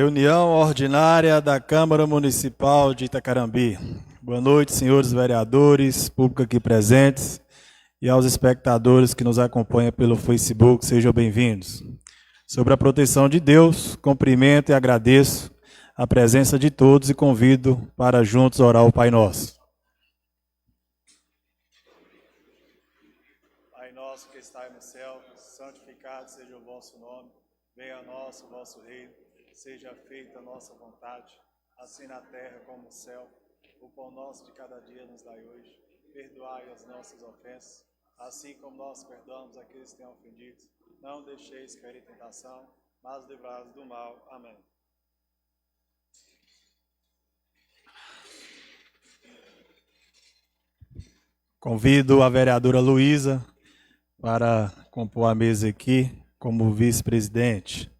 Reunião ordinária da Câmara Municipal de Itacarambi. Boa noite, senhores vereadores, público aqui presentes e aos espectadores que nos acompanham pelo Facebook, sejam bem-vindos. Sobre a proteção de Deus, cumprimento e agradeço a presença de todos e convido para juntos orar o Pai Nosso. Pai nosso que estais no céu, santificado seja o vosso nome, venha a nós o vosso reino, seja feita a nossa vontade, assim na terra como no céu. O pão nosso de cada dia nos dai hoje, perdoai as nossas ofensas, assim como nós perdoamos aqueles que têm ofendido. Não deixeis cair em tentação, mas livrai-nos do mal. Amém. Convido a vereadora Luísa para compor a mesa aqui como vice-presidente.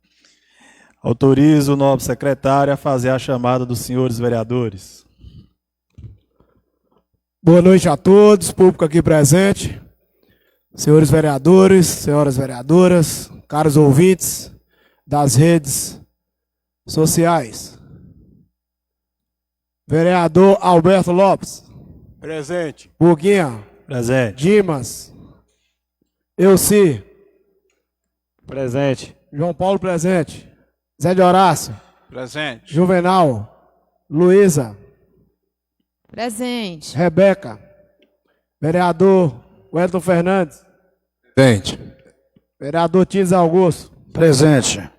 Autorizo o nobre secretário a fazer a chamada dos senhores vereadores. Boa noite a todos, público aqui presente, senhores vereadores, senhoras vereadoras, caros ouvintes das redes sociais. Vereador Alberto Lopes. Presente. Buguinha. Presente. Dimas. Elci. Presente. João Paulo presente. Zé de Horácio. Presente. Juvenal. Luísa. Presente. Rebeca. Vereador Wellington Fernandes. Presente. Vereador Tines Augusto. Presente.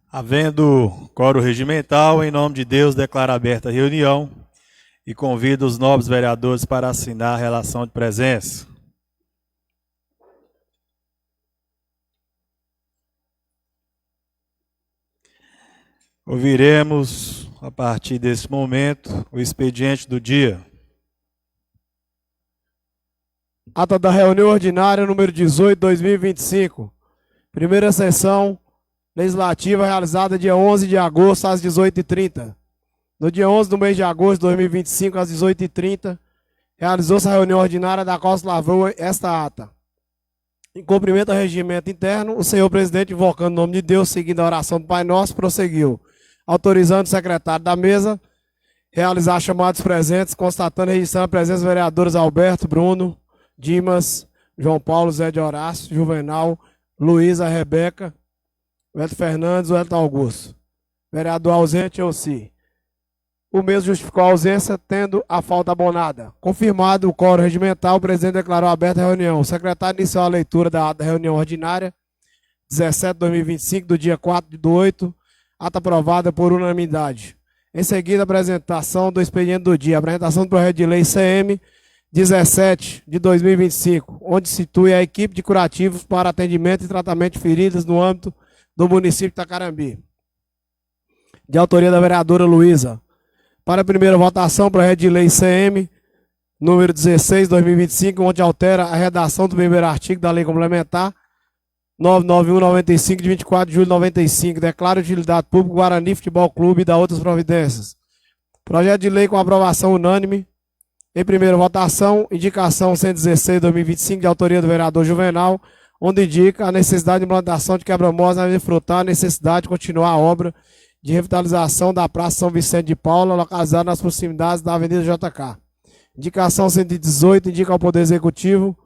Havendo coro regimental, em nome de Deus, declaro aberta a reunião e convido os nobres vereadores para assinar a relação de presença. Ouviremos, a partir desse momento, o expediente do dia. Ata da reunião ordinária número 18, 2025. Primeira sessão legislativa realizada dia 11 de agosto às 18h30. No dia 11 do mês de agosto de 2025, às 18h30, realizou-se a reunião ordinária da qual se lavrou esta ata. Em cumprimento ao regimento interno, o senhor presidente, invocando o nome de Deus, seguindo a oração do Pai Nosso, prosseguiu, autorizando o secretário da mesa realizar a chamada dos presentes, constatando e registrando a presença dos vereadores Alberto, Bruno, Dimas, João Paulo, Zé de Horácio, Juvenal, Luísa, Rebeca, Wellington Fernandes, Wellington Augusto. Vereador ausente, Elci. O mesmo justificou a ausência, tendo a falta abonada. Confirmado o quórum regimental, o presidente declarou aberta a reunião. O secretário iniciou a leitura da reunião ordinária 17 de 2025, do dia 4/8, ata aprovada por unanimidade. Em seguida, a apresentação do expediente do dia. Apresentação do projeto de lei CM 17 de 2025, onde situi a equipe de curativos para atendimento e tratamento de feridas no âmbito do município de Itacarambi. De autoria da vereadora Luísa. Para a primeira votação, projeto de lei CM número 16 de 2025, onde altera a redação do primeiro artigo da lei complementar 991/95 de 24 de julho de 95, declara utilidade pública Guarani Futebol Clube e da outras providências. Projeto de lei com aprovação unânime. Em primeira votação, indicação 116 de 2025, de autoria do vereador Juvenal, onde indica a necessidade de implantação de quebra-molas na Avenida Frutal, a necessidade de continuar a obra de revitalização da Praça São Vicente de Paula, localizada nas proximidades da Avenida JK. Indicação 118 indica ao Poder Executivo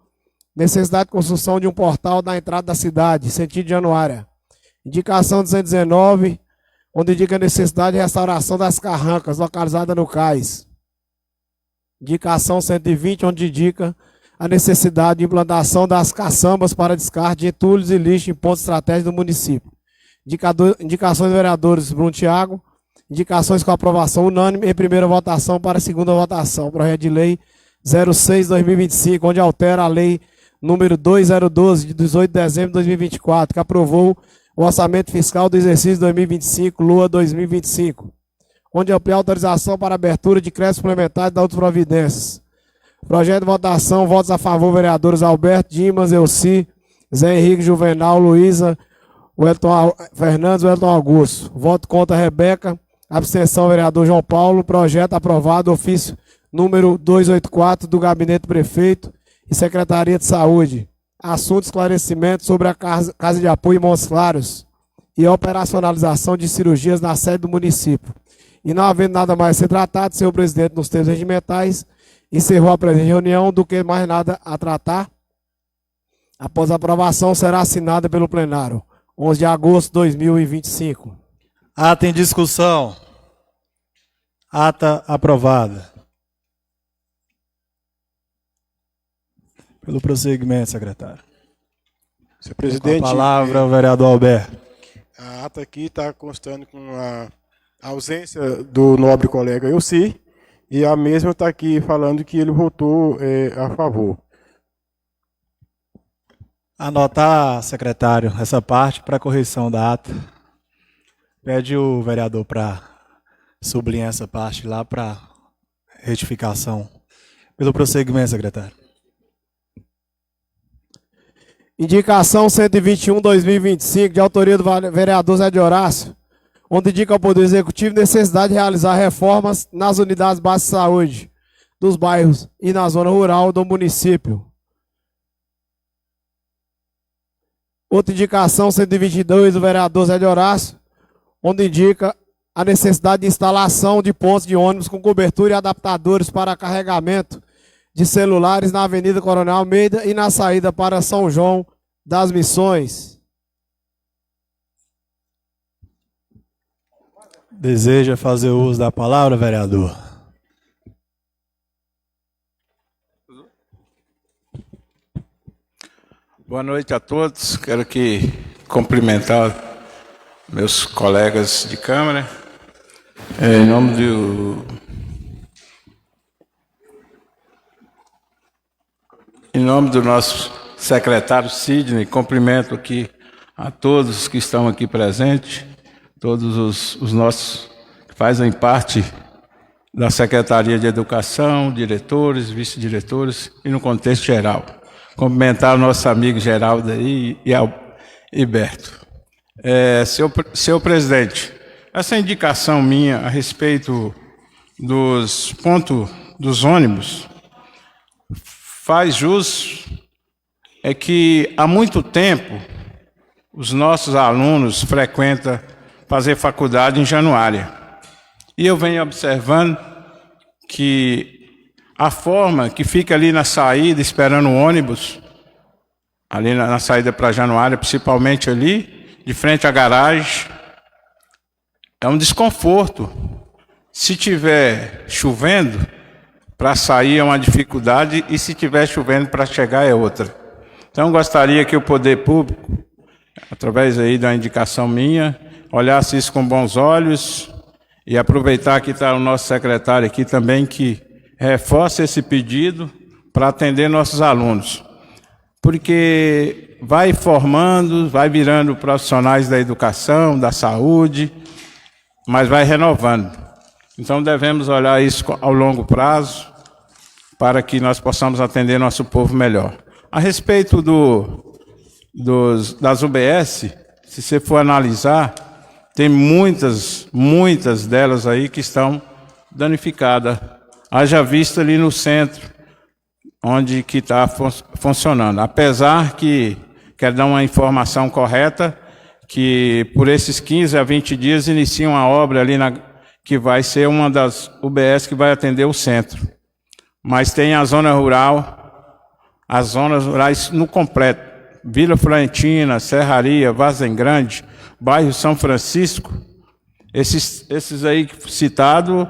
necessidade de construção de um portal na entrada da cidade, sentido Januária. Indicação 219, onde indica a necessidade de restauração das carrancas, localizada no Cais. Indicação 120, onde indica a necessidade de implantação das caçambas para descarte de entulhos e lixo em pontos estratégicos do município. Indicações dos vereadores Bruno Thiago, indicações com aprovação unânime em primeira votação para a segunda votação. Projeto de lei 06/2025, onde altera a lei número 2012, de 18 de dezembro de 2024, que aprovou o orçamento fiscal do exercício 2025, LUA 2025, onde amplia a autorização para abertura de créditos suplementares e da outras providências. Projeto de votação, votos a favor, vereadores Alberto, Dimas, Elci, Zé Henrique, Juvenal, Luísa, Wellington Fernandes, Wellington Augusto. Voto contra, Rebeca. Abstenção, vereador João Paulo. Projeto aprovado, ofício número 284 do Gabinete do Prefeito e Secretaria de Saúde. Assunto esclarecimento sobre a Casa de Apoio em Montes Claros. e operacionalização de cirurgias na sede do município. E não havendo nada mais a ser tratado, senhor presidente, nos termos regimentais, encerrou a presente reunião, do que mais nada a tratar. Após a aprovação, será assinada pelo plenário. 11 de agosto de 2025. Ata em discussão. Ata aprovada. Pelo prosseguimento, secretário. Senhor presidente, Com a palavra, o vereador Alberto. a ata aqui está constando com a ausência do nobre colega Elci, e a mesma está aqui falando que ele votou a favor. Anotar, secretário, essa parte para correção da ata. Pede o vereador para sublinhar essa parte lá para retificação. Pelo prosseguimento, secretário. Indicação 121/2025, de autoria do vereador Zé de Horácio, onde indica ao Poder Executivo necessidade de realizar reformas nas unidades básicas de saúde dos bairros e na zona rural do município. Outra indicação 122 do vereador Zé de Horácio, onde indica a necessidade de instalação de pontos de ônibus com cobertura e adaptadores para carregamento de celulares na Avenida Coronel Almeida e na saída para São João das Missões. Deseja fazer uso da palavra, vereador? Boa noite a todos. Quero cumprimentar meus colegas de Câmara. Em nome do nosso secretário Sidney, cumprimento aqui a todos que estão aqui presentes, todos os nossos que fazem parte da Secretaria de Educação, diretores, vice-diretores e no contexto geral. Cumprimentar o nosso amigo Geraldo aí e Berto. Senhor presidente, essa indicação minha a respeito dos pontos dos ônibus faz jus que há muito tempo os nossos alunos frequentam fazer faculdade em Januária. E eu venho observando que a forma que fica ali na saída, esperando o ônibus, ali na saída para Januária, principalmente ali, de frente à garagem, é um desconforto. Se tiver chovendo, para sair é uma dificuldade, e se tiver chovendo para chegar é outra. Então, gostaria que o poder público, através aí da indicação minha, olhasse isso com bons olhos e aproveitar que está o nosso secretário aqui também, que reforce esse pedido para atender nossos alunos. Porque vai formando, vai virando profissionais da educação, da saúde, mas vai renovando. Então devemos olhar isso ao longo prazo para que nós possamos atender nosso povo melhor. A respeito das UBS, se você for analisar, tem muitas delas aí que estão danificadas. Haja vista ali no centro, onde que está funcionando. Apesar que, quero dar uma informação correta, que por esses 15 a 20 dias iniciam uma obra ali, que vai ser uma das UBS que vai atender o centro. Mas tem a zona rural, as zonas rurais no completo. Vila Florentina, Serraria, Vazem Grande, bairro São Francisco, esses aí citados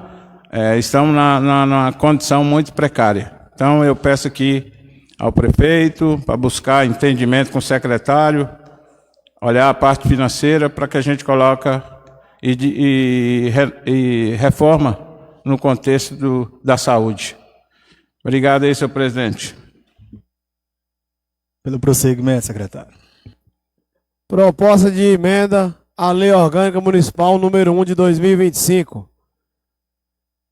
estão numa condição muito precária. Então eu peço aqui ao prefeito para buscar entendimento com o secretário, olhar a parte financeira para que a gente coloque e reforma no contexto da saúde. Obrigado aí, senhor presidente. Pelo prosseguimento, secretário. Proposta de emenda à Lei Orgânica Municipal número 1 de 2025,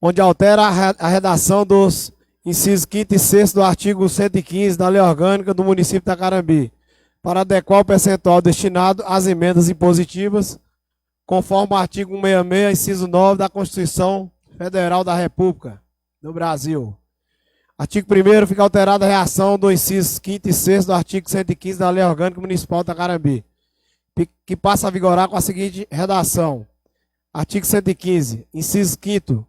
onde altera a redação dos incisos 5º e 6º do artigo 115 da Lei Orgânica do município de Tacarambi, para adequar o percentual destinado às emendas impositivas, conforme o artigo 166, inciso 9 da Constituição Federal da República do Brasil. Artigo 1º, fica alterada a reação dos incisos 5º e 6º do artigo 115 da Lei Orgânica Municipal de Tacarambi, que passa a vigorar com a seguinte redação. Artigo 115, inciso 5º.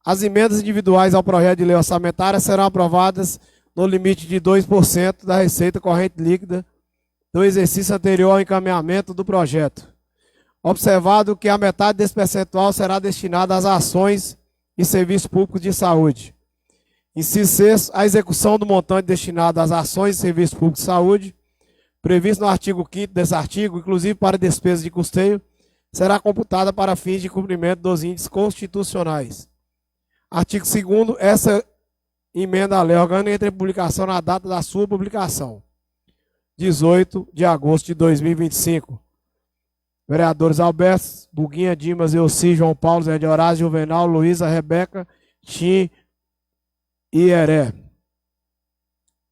As emendas individuais ao projeto de lei orçamentária serão aprovadas no limite de 2% da receita corrente líquida do exercício anterior ao encaminhamento do projeto. Observado que a metade desse percentual será destinada às ações e serviços públicos de saúde. Inciso 6, a execução do montante destinado às ações e serviços públicos de saúde, previsto no artigo 5º desse artigo, inclusive para despesas de custeio, será computada para fins de cumprimento dos índices constitucionais. Artigo 2º, essa emenda à lei orgânica entra em publicação na data da sua publicação, 18 de agosto de 2025. Vereadores Alberto, Buguinha, Dimas, Elci, João Paulo, Zé de Horácio, Juvenal, Luísa, Rebeca, Tim e Heré.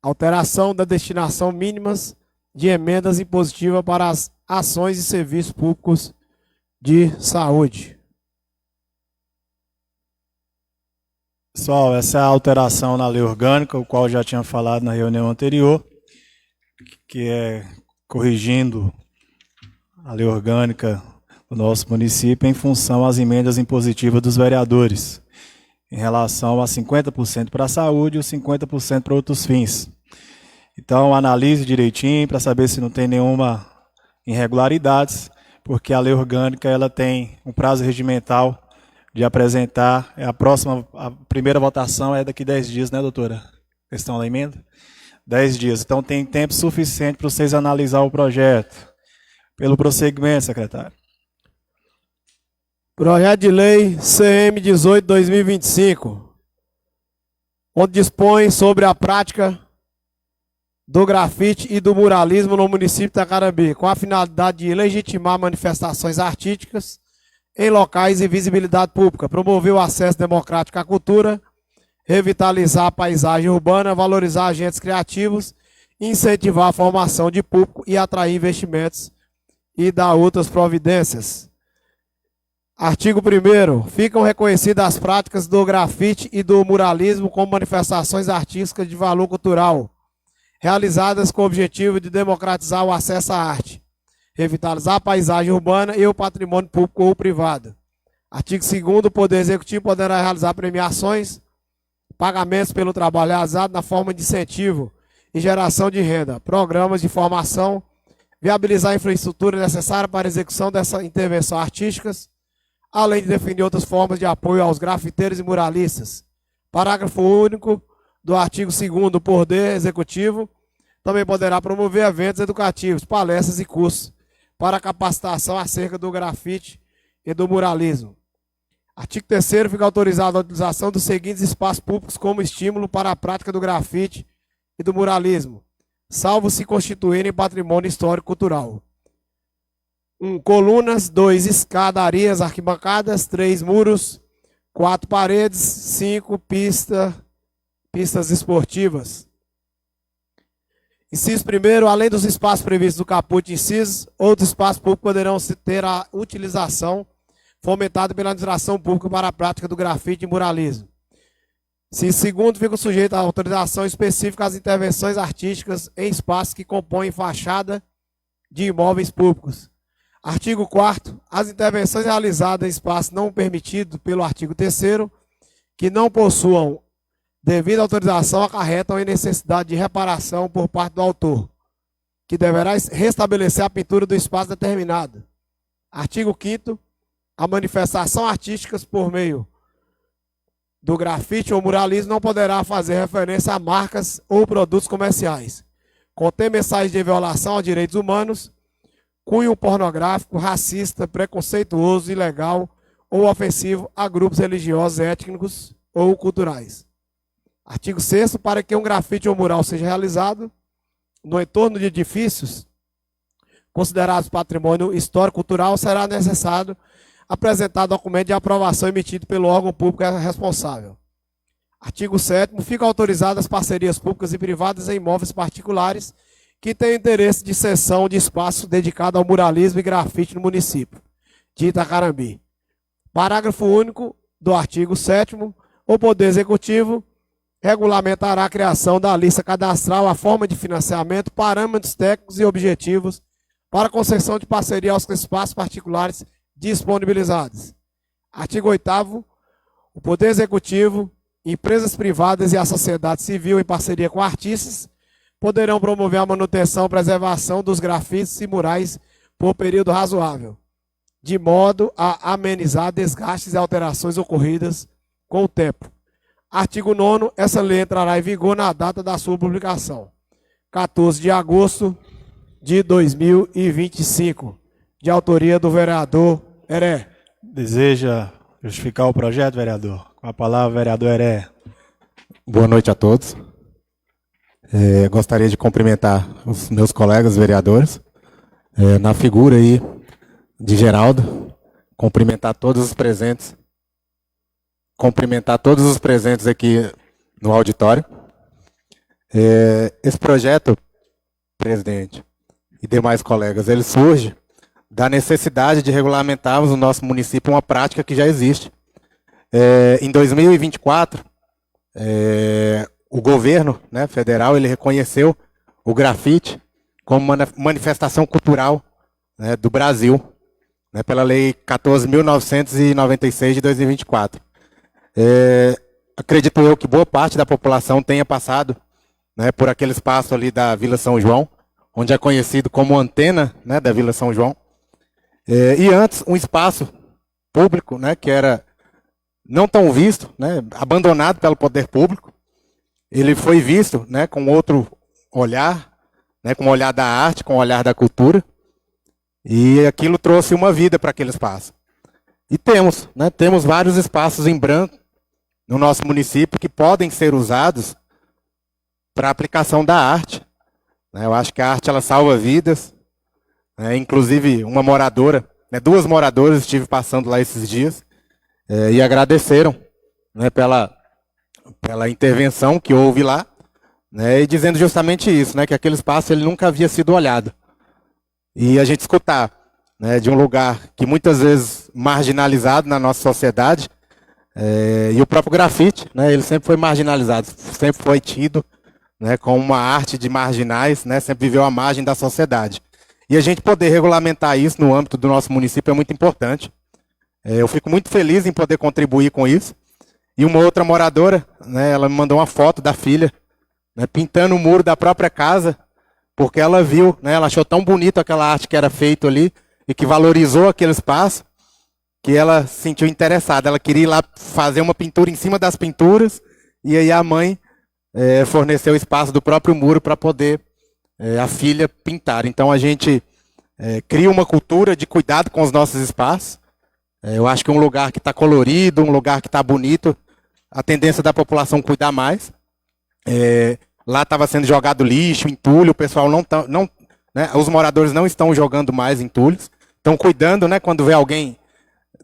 Alteração da destinação mínimas de emendas impositivas para as ações e serviços públicos de saúde. Pessoal, essa é a alteração na lei orgânica, o qual eu já tinha falado na reunião anterior, que é corrigindo a lei orgânica do nosso município em função às emendas impositivas dos vereadores, em relação a 50% para a saúde e os 50% para outros fins. Então, analise direitinho para saber se não tem nenhuma irregularidades, porque a lei orgânica ela tem um prazo regimental de apresentar, a primeira votação é daqui 10 dias, né, doutora? Questão da emenda? 10 dias. Então, tem tempo suficiente para vocês analisar o projeto. Pelo prosseguimento, secretário. Projeto de lei CM 18/2025, onde dispõe sobre a prática do grafite e do muralismo no município de Itacarambi, com a finalidade de legitimar manifestações artísticas em locais de visibilidade pública, promover o acesso democrático à cultura, revitalizar a paisagem urbana, valorizar agentes criativos, incentivar a formação de público e atrair investimentos e dar outras providências. Artigo 1º. Ficam reconhecidas as práticas do grafite e do muralismo como manifestações artísticas de valor cultural, realizadas com o objetivo de democratizar o acesso à arte, revitalizar a paisagem urbana e o patrimônio público ou privado. Artigo 2º. O Poder Executivo poderá realizar premiações, pagamentos pelo trabalho realizado na forma de incentivo e geração de renda, programas de formação, viabilizar a infraestrutura necessária para a execução dessas intervenções artísticas, além de definir outras formas de apoio aos grafiteiros e muralistas. Parágrafo único do artigo 2º. O Poder Executivo também poderá promover eventos educativos, palestras e cursos para capacitação acerca do grafite e do muralismo. Artigo 3º. Fica autorizada a utilização dos seguintes espaços públicos como estímulo para a prática do grafite e do muralismo, salvo se constituírem patrimônio histórico-cultural. 1. Colunas. 2. Escadarias, arquibancadas. 3. Muros. 4. Paredes. 5. Pistas esportivas. Inciso 1º. Além dos espaços previstos no caput de incisos, outros espaços públicos poderão ter a utilização fomentada pela administração pública para a prática do grafite e muralismo. Inciso 2º. Ficam sujeitos à autorização específica às intervenções artísticas em espaços que compõem fachada de imóveis públicos. Artigo 4º. As intervenções realizadas em espaço não permitido pelo artigo 3º, que não possuam devida autorização, acarretam em necessidade de reparação por parte do autor, que deverá restabelecer a pintura do espaço determinado. Artigo 5º. A manifestação artística por meio do grafite ou muralismo não poderá fazer referência a marcas ou produtos comerciais, conter mensagens de violação aos direitos humanos, cunho pornográfico, racista, preconceituoso, ilegal ou ofensivo a grupos religiosos, étnicos ou culturais. Artigo 6º. Para que um grafite ou mural seja realizado no entorno de edifícios considerados patrimônio histórico-cultural, será necessário apresentar documento de aprovação emitido pelo órgão público responsável. Artigo 7º. Ficam autorizadas parcerias públicas e privadas em imóveis particulares que tenham interesse de cessão de espaço dedicado ao muralismo e grafite no município de Itacarambi. Parágrafo único do artigo 7º. O Poder Executivo regulamentará a criação da lista cadastral, a forma de financiamento, parâmetros técnicos e objetivos para concessão de parceria aos espaços particulares disponibilizados. Artigo 8º. O Poder Executivo, empresas privadas e a sociedade civil, em parceria com artistas, poderão promover a manutenção e preservação dos grafites e murais por período razoável, de modo a amenizar desgastes e alterações ocorridas com o tempo. Artigo 9º. Essa lei entrará em vigor na data da sua publicação, 14 de agosto de 2025, de autoria do vereador Heré. Deseja justificar o projeto, vereador? Com a palavra, vereador Heré. Boa noite a todos. Gostaria de cumprimentar os meus colegas vereadores, na figura aí de Geraldo, cumprimentar todos os presentes aqui no auditório. Esse projeto, presidente e demais colegas, ele surge da necessidade de regulamentarmos no nosso município uma prática que já existe. Em 2024, o governo, né, federal, ele reconheceu o grafite como uma manifestação cultural, né, do Brasil, né, pela Lei 14.996 de 2024. Acredito eu que boa parte da população tenha passado, né, por aquele espaço ali da Vila São João, onde é conhecido como Antena, né, da Vila São João. E antes, um espaço público, né, que era não tão visto, né, abandonado pelo poder público. Ele foi visto, né, com outro olhar, né, com o olhar da arte, com o olhar da cultura. E aquilo trouxe uma vida para aquele espaço. E temos, né, temos vários espaços em branco no nosso município que podem ser usados para a aplicação da arte. Eu acho que a arte ela salva vidas. Inclusive, uma moradora, né, duas moradoras estive passando lá esses dias e agradeceram, né, pela intervenção que houve lá, né, e dizendo justamente isso, né, que aquele espaço ele nunca havia sido olhado. E a gente escutar, né, de um lugar que muitas vezes marginalizado na nossa sociedade, e o próprio grafite, né, ele sempre foi marginalizado, sempre foi tido, né, como uma arte de marginais, né, sempre viveu à margem da sociedade. E a gente poder regulamentar isso no âmbito do nosso município é muito importante. Eu fico muito feliz em poder contribuir com isso. E uma outra moradora, né, ela me mandou uma foto da filha, né, pintando o muro da própria casa, porque ela viu, né, ela achou tão bonito aquela arte que era feita ali e que valorizou aquele espaço, que ela se sentiu interessada. Ela queria ir lá fazer uma pintura em cima das pinturas e aí a mãe forneceu o espaço do próprio muro para poder a filha pintar. Então a gente cria uma cultura de cuidado com os nossos espaços. Eu acho que um lugar que está colorido, um lugar que está bonito, a tendência da população cuidar mais. Lá estava sendo jogado lixo, entulho, o pessoal né, os moradores não estão jogando mais entulhos, estão cuidando, né, quando vê alguém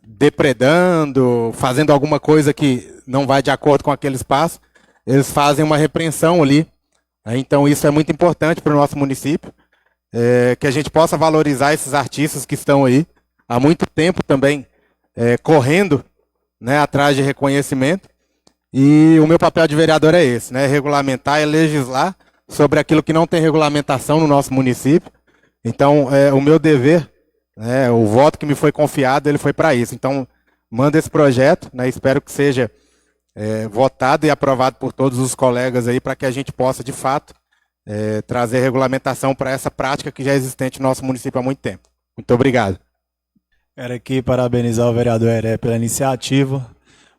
depredando, fazendo alguma coisa que não vai de acordo com aquele espaço, eles fazem uma repreensão ali. Então isso é muito importante para o nosso município, que a gente possa valorizar esses artistas que estão aí há muito tempo também correndo, né, atrás de reconhecimento. E o meu papel de vereador é esse, né, regulamentar e legislar sobre aquilo que não tem regulamentação no nosso município. Então o meu dever, né, o voto que me foi confiado, ele foi para isso. Então manda esse projeto, né, espero que seja votado e aprovado por todos os colegas aí, para que a gente possa, de fato, trazer regulamentação para essa prática que já é existente no nosso município há muito tempo. Muito obrigado. Quero aqui parabenizar o vereador Heré pela iniciativa.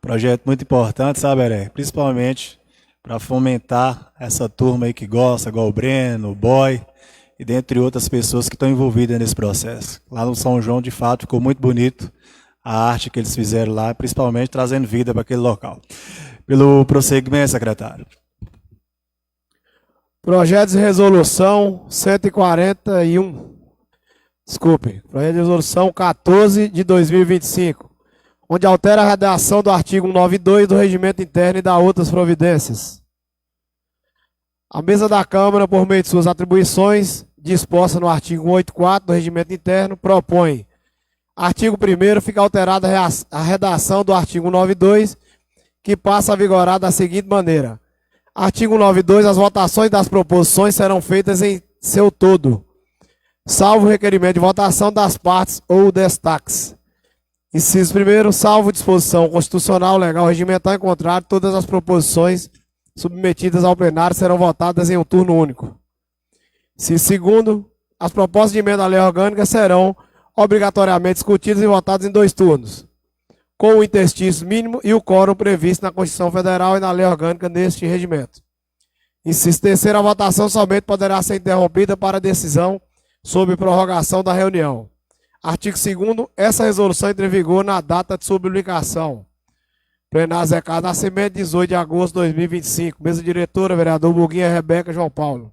Projeto muito importante, sabe, Heré? Principalmente para fomentar essa turma aí que gosta, igual o Breno, o Boy, e dentre outras pessoas que estão envolvidas nesse processo. Lá no São João, de fato, ficou muito bonito a arte que eles fizeram lá, principalmente trazendo vida para aquele local. Pelo prosseguimento, secretário. Projeto de resolução 141. Desculpe. Projeto de resolução 14 de 2025. Onde altera a redação do artigo 192 do Regimento Interno e dá outras providências. A mesa da Câmara, por meio de suas atribuições, disposta no artigo 184 do Regimento Interno, propõe: artigo 1º, fica alterada a redação do artigo 192, que passa a vigorar da seguinte maneira: artigo 192, as votações das proposições serão feitas em seu todo, salvo requerimento de votação das partes ou destaques. Inciso 1º, salvo disposição constitucional, legal, regimental em contrário, todas as proposições submetidas ao plenário serão votadas em um turno único. Inciso 2º, as propostas de emenda à lei orgânica serão obrigatoriamente discutidas e votadas em 2 turnos, com o interstício mínimo e o quórum previsto na Constituição Federal e na lei orgânica neste regimento. Inciso 3º, a votação somente poderá ser interrompida para decisão sobre prorrogação da reunião. Artigo 2º, essa resolução entra em vigor na data de sua publicação. Plenário Zé Carlos Nascimento, 18 de agosto de 2025. Mesa diretora, vereador Burguinha, Rebeca, João Paulo.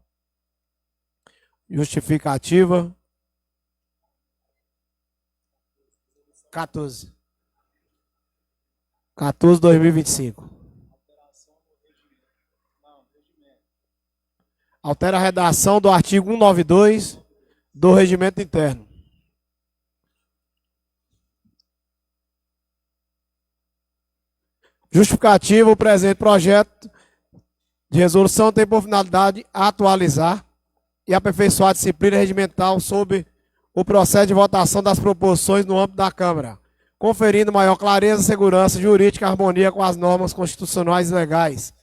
Justificativa. 14. 14/2025. Altera a redação do artigo 192 do Regimento Interno. Justificativa, o presente projeto de resolução tem por finalidade atualizar e aperfeiçoar a disciplina regimental sobre o processo de votação das proposições no âmbito da Câmara, conferindo maior clareza, segurança jurídica e harmonia com as normas constitucionais e legais.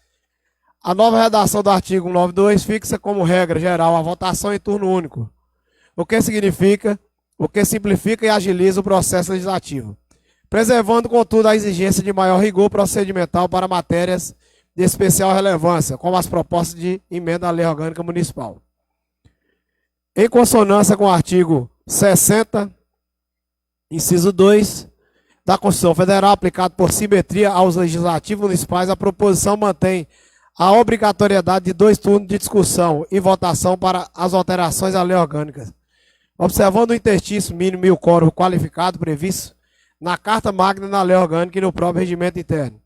A nova redação do artigo 192 fixa como regra geral a votação em turno único, o que simplifica e agiliza o processo legislativo, preservando, contudo, a exigência de maior rigor procedimental para matérias de especial relevância, como as propostas de emenda à lei orgânica municipal. Em consonância com o artigo 60, inciso 2, da Constituição Federal, aplicado por simetria aos legislativos municipais, a proposição mantém a obrigatoriedade de 2 turnos de discussão e votação para as alterações à lei orgânica, observando o interstício mínimo e o quórum qualificado previsto na Carta Magna, na lei orgânica e no próprio regimento interno.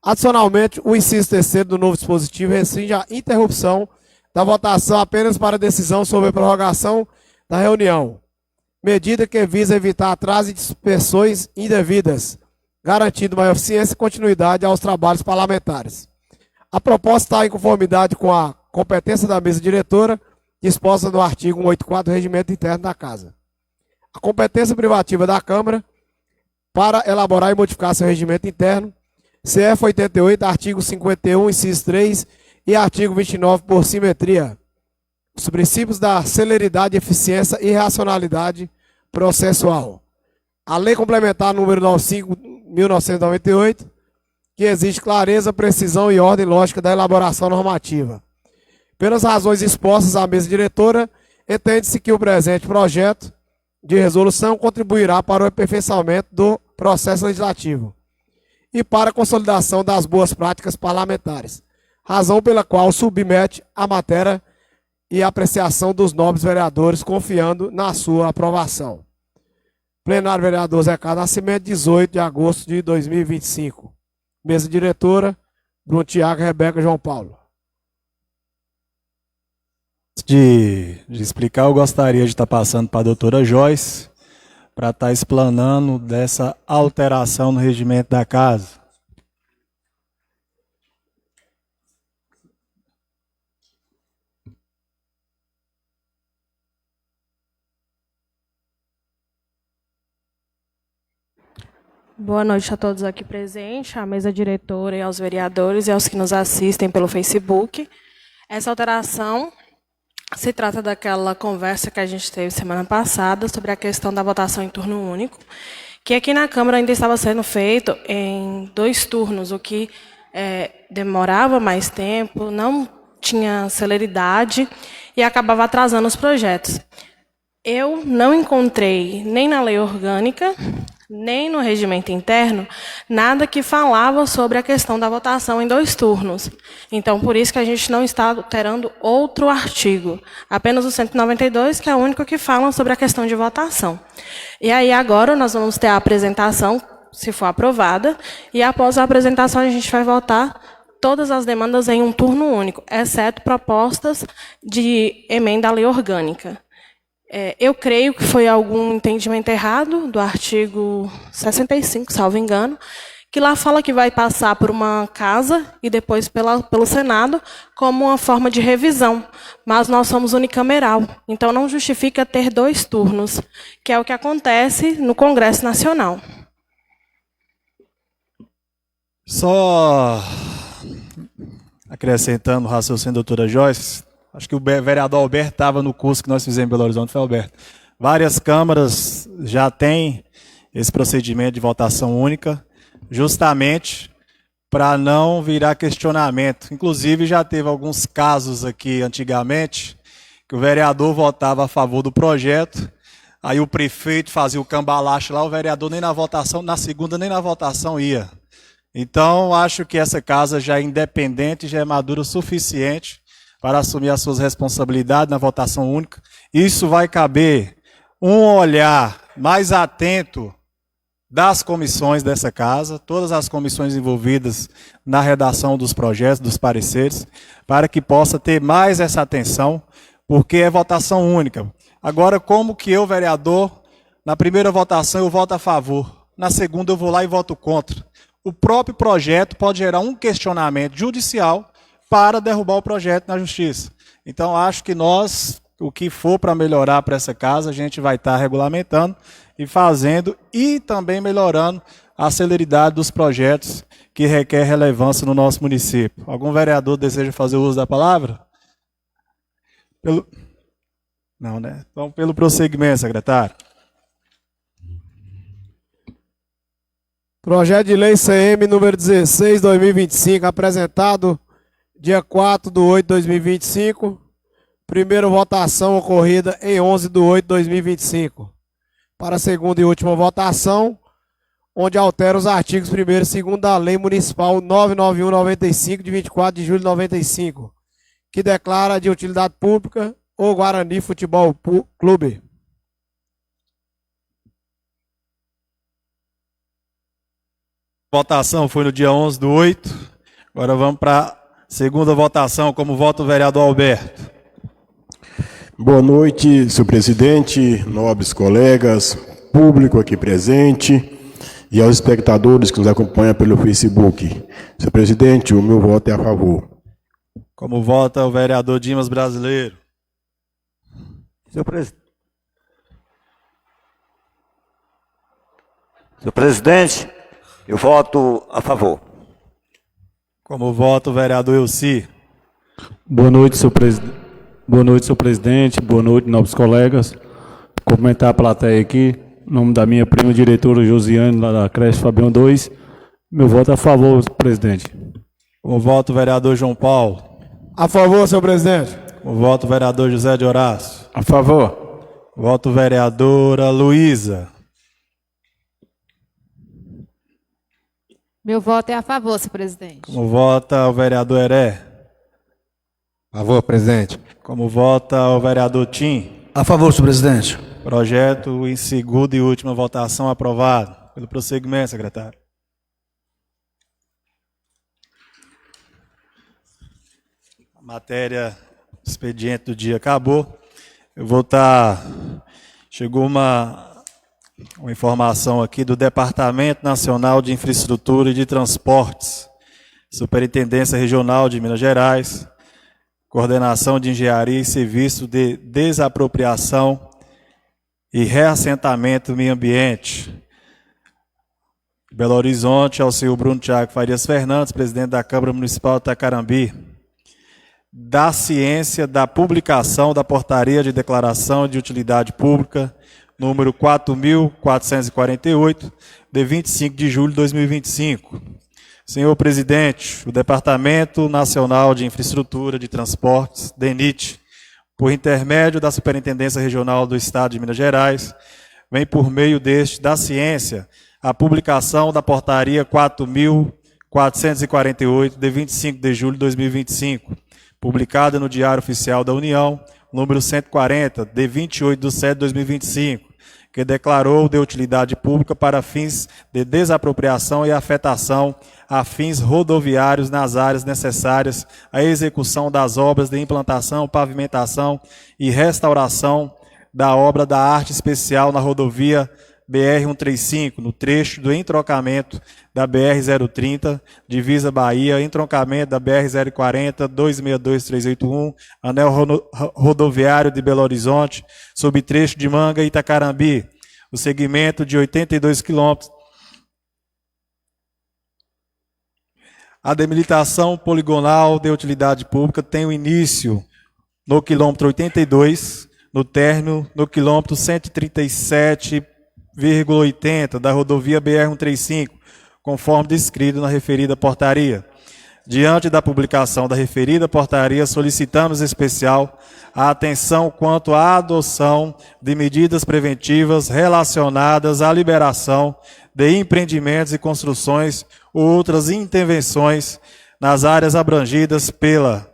Adicionalmente, o inciso 3º do novo dispositivo restringe a interrupção da votação apenas para decisão sobre a prorrogação da reunião, medida que visa evitar atraso e dispersões indevidas, garantindo maior eficiência e continuidade aos trabalhos parlamentares. A proposta está em conformidade com a competência da mesa diretora, disposta no artigo 184 do Regimento Interno da Casa. A competência privativa da Câmara para elaborar e modificar seu regimento interno, CF 88, artigo 51, inciso 3 e artigo 29, por simetria. Os princípios da celeridade, eficiência e racionalidade processual. A Lei Complementar número 95/1998, que exige clareza, precisão e ordem lógica da elaboração normativa. Pelas razões expostas à mesa diretora, entende-se que o presente projeto de resolução contribuirá para o aperfeiçoamento do processo legislativo e para a consolidação das boas práticas parlamentares, razão pela qual submete a matéria e apreciação dos nobres vereadores, confiando na sua aprovação. Plenário Vereador Zé Carlos Nascimento, 18 de agosto de 2025. Mesa diretora, Bruno Tiago, Rebeca, João Paulo. De explicar, eu gostaria de estar passando para a doutora Joyce, para estar explanando dessa alteração no regimento da casa. Boa noite a todos aqui presentes, à mesa diretora e aos vereadores e aos que nos assistem pelo Facebook. Essa alteração se trata daquela conversa que a gente teve semana passada sobre a questão da votação em turno único, que aqui na Câmara ainda estava sendo feito em 2 turnos, o que demorava mais tempo, não tinha celeridade e acabava atrasando os projetos. Eu não encontrei nem na lei orgânica, nem no regimento interno, nada que falava sobre a questão da votação em 2 turnos. Então, por isso que a gente não está alterando outro artigo. Apenas o 192, que é o único que fala sobre a questão de votação. E aí, agora, nós vamos ter a apresentação, se for aprovada, e após a apresentação a gente vai votar todas as demandas em um turno único, exceto propostas de emenda à lei orgânica. Eu creio que foi algum entendimento errado do artigo 65, salvo engano, que lá fala que vai passar por uma casa e depois pelo Senado como uma forma de revisão. Mas nós somos unicameral, então não justifica ter 2 turnos, que é o que acontece no Congresso Nacional. Só acrescentando o raciocínio da doutora Joyce, acho que o vereador Alberto estava no curso que nós fizemos em Belo Horizonte, foi Alberto. Várias câmaras já têm esse procedimento de votação única, justamente para não virar questionamento. Inclusive, já teve alguns casos aqui antigamente que o vereador votava a favor do projeto, aí o prefeito fazia o cambalache lá, o vereador nem na votação, na segunda nem na votação ia. Então, acho que essa casa já é independente, já é madura o suficiente para assumir as suas responsabilidades na votação única. Isso vai caber um olhar mais atento das comissões dessa casa, todas as comissões envolvidas na redação dos projetos, dos pareceres, para que possa ter mais essa atenção, porque é votação única. Agora, como que eu, vereador, na primeira votação eu voto a favor, na segunda eu vou lá e voto contra? O próprio projeto pode gerar um questionamento judicial para derrubar o projeto na justiça. Então, acho que nós, o que for para melhorar para essa casa, a gente vai estar regulamentando e fazendo e também melhorando a celeridade dos projetos que requer relevância no nosso município. Algum vereador deseja fazer uso da palavra? Não, né? Então, pelo prosseguimento, secretário. Projeto de Lei CM número 16, 2025, apresentado dia 4/8/2025. Primeira votação ocorrida em 11/8/2025. Para a segunda e última votação, onde altera os artigos 1º e 2º da Lei Municipal 991/95, de 24 de julho de 95, que declara de utilidade pública o Guarani Futebol Clube. Votação foi no dia 11/8. Agora vamos para a segunda votação, como vota o vereador Alberto. Boa noite, senhor presidente, nobres colegas, público aqui presente e aos espectadores que nos acompanham pelo Facebook. Senhor presidente, o meu voto é a favor. Como vota o vereador Dimas Brasileiro? Senhor presidente, eu voto a favor. Como vota o vereador Elci? Boa noite, senhor presidente. Boa noite, senhor presidente. Boa noite, nobres colegas. Cumprimentar a plateia aqui. Em nome da minha prima diretora Josiane, lá da creche Fabião 2. Meu voto é a favor, presidente. Como vota o vereador João Paulo? A favor, senhor presidente. Como vota o vereador José de Horácio? A favor. Voto vereadora Luísa. Meu voto é a favor, senhor presidente. Como vota o vereador Heré? A favor, presidente. Como vota o vereador Tim? A favor, senhor presidente. Projeto em segunda e última votação aprovado. Pelo prosseguimento, secretário. A matéria expediente do dia acabou. Eu vou estar... Chegou uma informação aqui do Departamento Nacional de Infraestrutura e de Transportes, Superintendência Regional de Minas Gerais, Coordenação de Engenharia e Serviço de Desapropriação e Reassentamento do Meio Ambiente. Belo Horizonte, ao senhor Bruno Thiago Farias Fernandes, presidente da Câmara Municipal de Tacarambi, da ciência da publicação da Portaria de Declaração de Utilidade Pública, número 4.448, de 25 de julho de 2025. Senhor presidente, o Departamento Nacional de Infraestrutura de Transportes, DENIT, por intermédio da Superintendência Regional do Estado de Minas Gerais, vem por meio da ciência a publicação da Portaria 4.448, de 25 de julho de 2025, publicada no Diário Oficial da União, número 140, de 28 de setembro de 2025, que declarou de utilidade pública para fins de desapropriação e afetação a fins rodoviários nas áreas necessárias à execução das obras de implantação, pavimentação e restauração da obra da arte especial na rodovia BR-135, no trecho do entroncamento da BR-030, divisa Bahia, entroncamento da BR-040, 262-381, anel rodoviário de Belo Horizonte, sob trecho de Manga e Itacarambi, o segmento de 82 quilômetros. A delimitação poligonal de utilidade pública tem o início no quilômetro 82, no término no quilômetro 137,80 da rodovia BR-135, conforme descrito na referida portaria. Diante da publicação da referida portaria, solicitamos em especial a atenção quanto à adoção de medidas preventivas relacionadas à liberação de empreendimentos e construções ou outras intervenções nas áreas abrangidas pela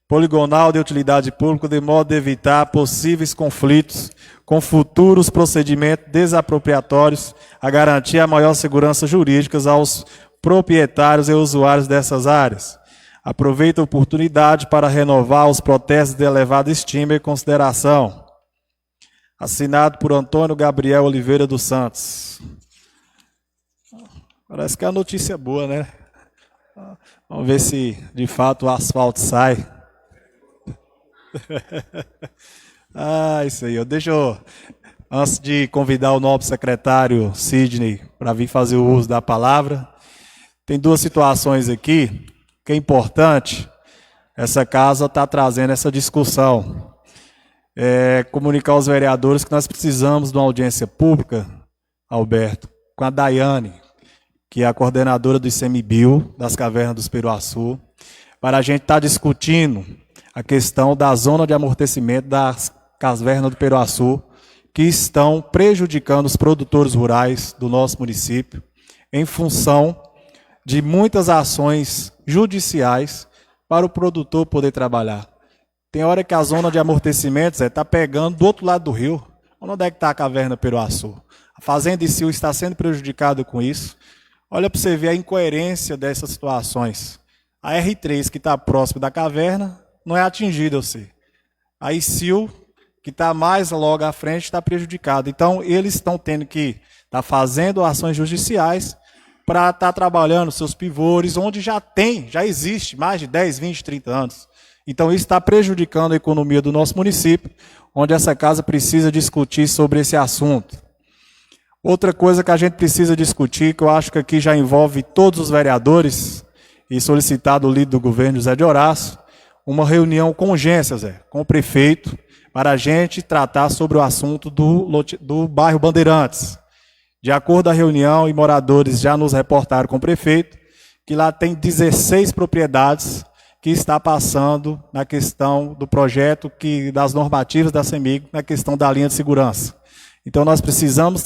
poligonal de utilidade pública, de modo a evitar possíveis conflitos com futuros procedimentos desapropriatórios, a garantir a maior segurança jurídica aos proprietários e usuários dessas áreas. Aproveito a oportunidade para renovar os protestos de elevada estima e consideração. Assinado por Antônio Gabriel Oliveira dos Santos. Parece que é uma notícia boa, né? Vamos ver se de fato o asfalto sai. Isso aí. Antes de convidar o nobre secretário Sidney para vir fazer o uso da palavra, tem duas situações aqui que é importante. Essa casa está trazendo essa discussão. Comunicar aos vereadores que nós precisamos de uma audiência pública, Alberto, com a Daiane, que é a coordenadora do ICMBio, das Cavernas do Peruaçu, para a gente estar discutindo a questão da zona de amortecimento das Cavernas do Peruaçu, que estão prejudicando os produtores rurais do nosso município, em função de muitas ações judiciais para o produtor poder trabalhar. Tem hora que a zona de amortecimento está pegando do outro lado do rio. Onde é que está a Caverna do Peruaçu? A Fazenda de Sil está sendo prejudicada com isso. Olha para você ver a incoerência dessas situações. A R3, que está próximo da caverna, não é atingida, eu sei. A ICIL, que está mais logo à frente, está prejudicada. Então, eles estão tendo que estar fazendo ações judiciais para estar trabalhando seus pivôs, onde já existe mais de 10, 20, 30 anos. Então, isso está prejudicando a economia do nosso município, onde essa casa precisa discutir sobre esse assunto. Outra coisa que a gente precisa discutir, que eu acho que aqui já envolve todos os vereadores, e solicitado o líder do governo, Zé de Horácio, uma reunião com urgência, Zé, com o prefeito, para a gente tratar sobre o assunto do bairro Bandeirantes. De acordo com a reunião, e moradores já nos reportaram com o prefeito, que lá tem 16 propriedades que está passando na questão do projeto, das normativas da CEMIG, na questão da linha de segurança. Então nós precisamos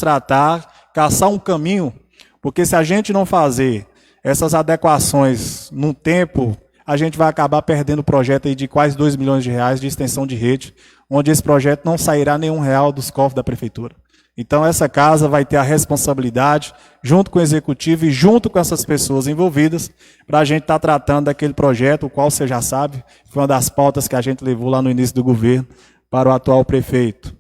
caçar um caminho, porque se a gente não fazer essas adequações num tempo, a gente vai acabar perdendo o projeto aí de quase 2 milhões de reais de extensão de rede, onde esse projeto não sairá nenhum real dos cofres da prefeitura. Então essa casa vai ter a responsabilidade, junto com o executivo e junto com essas pessoas envolvidas, para a gente estar tratando daquele projeto, o qual você já sabe, foi uma das pautas que a gente levou lá no início do governo para o atual prefeito.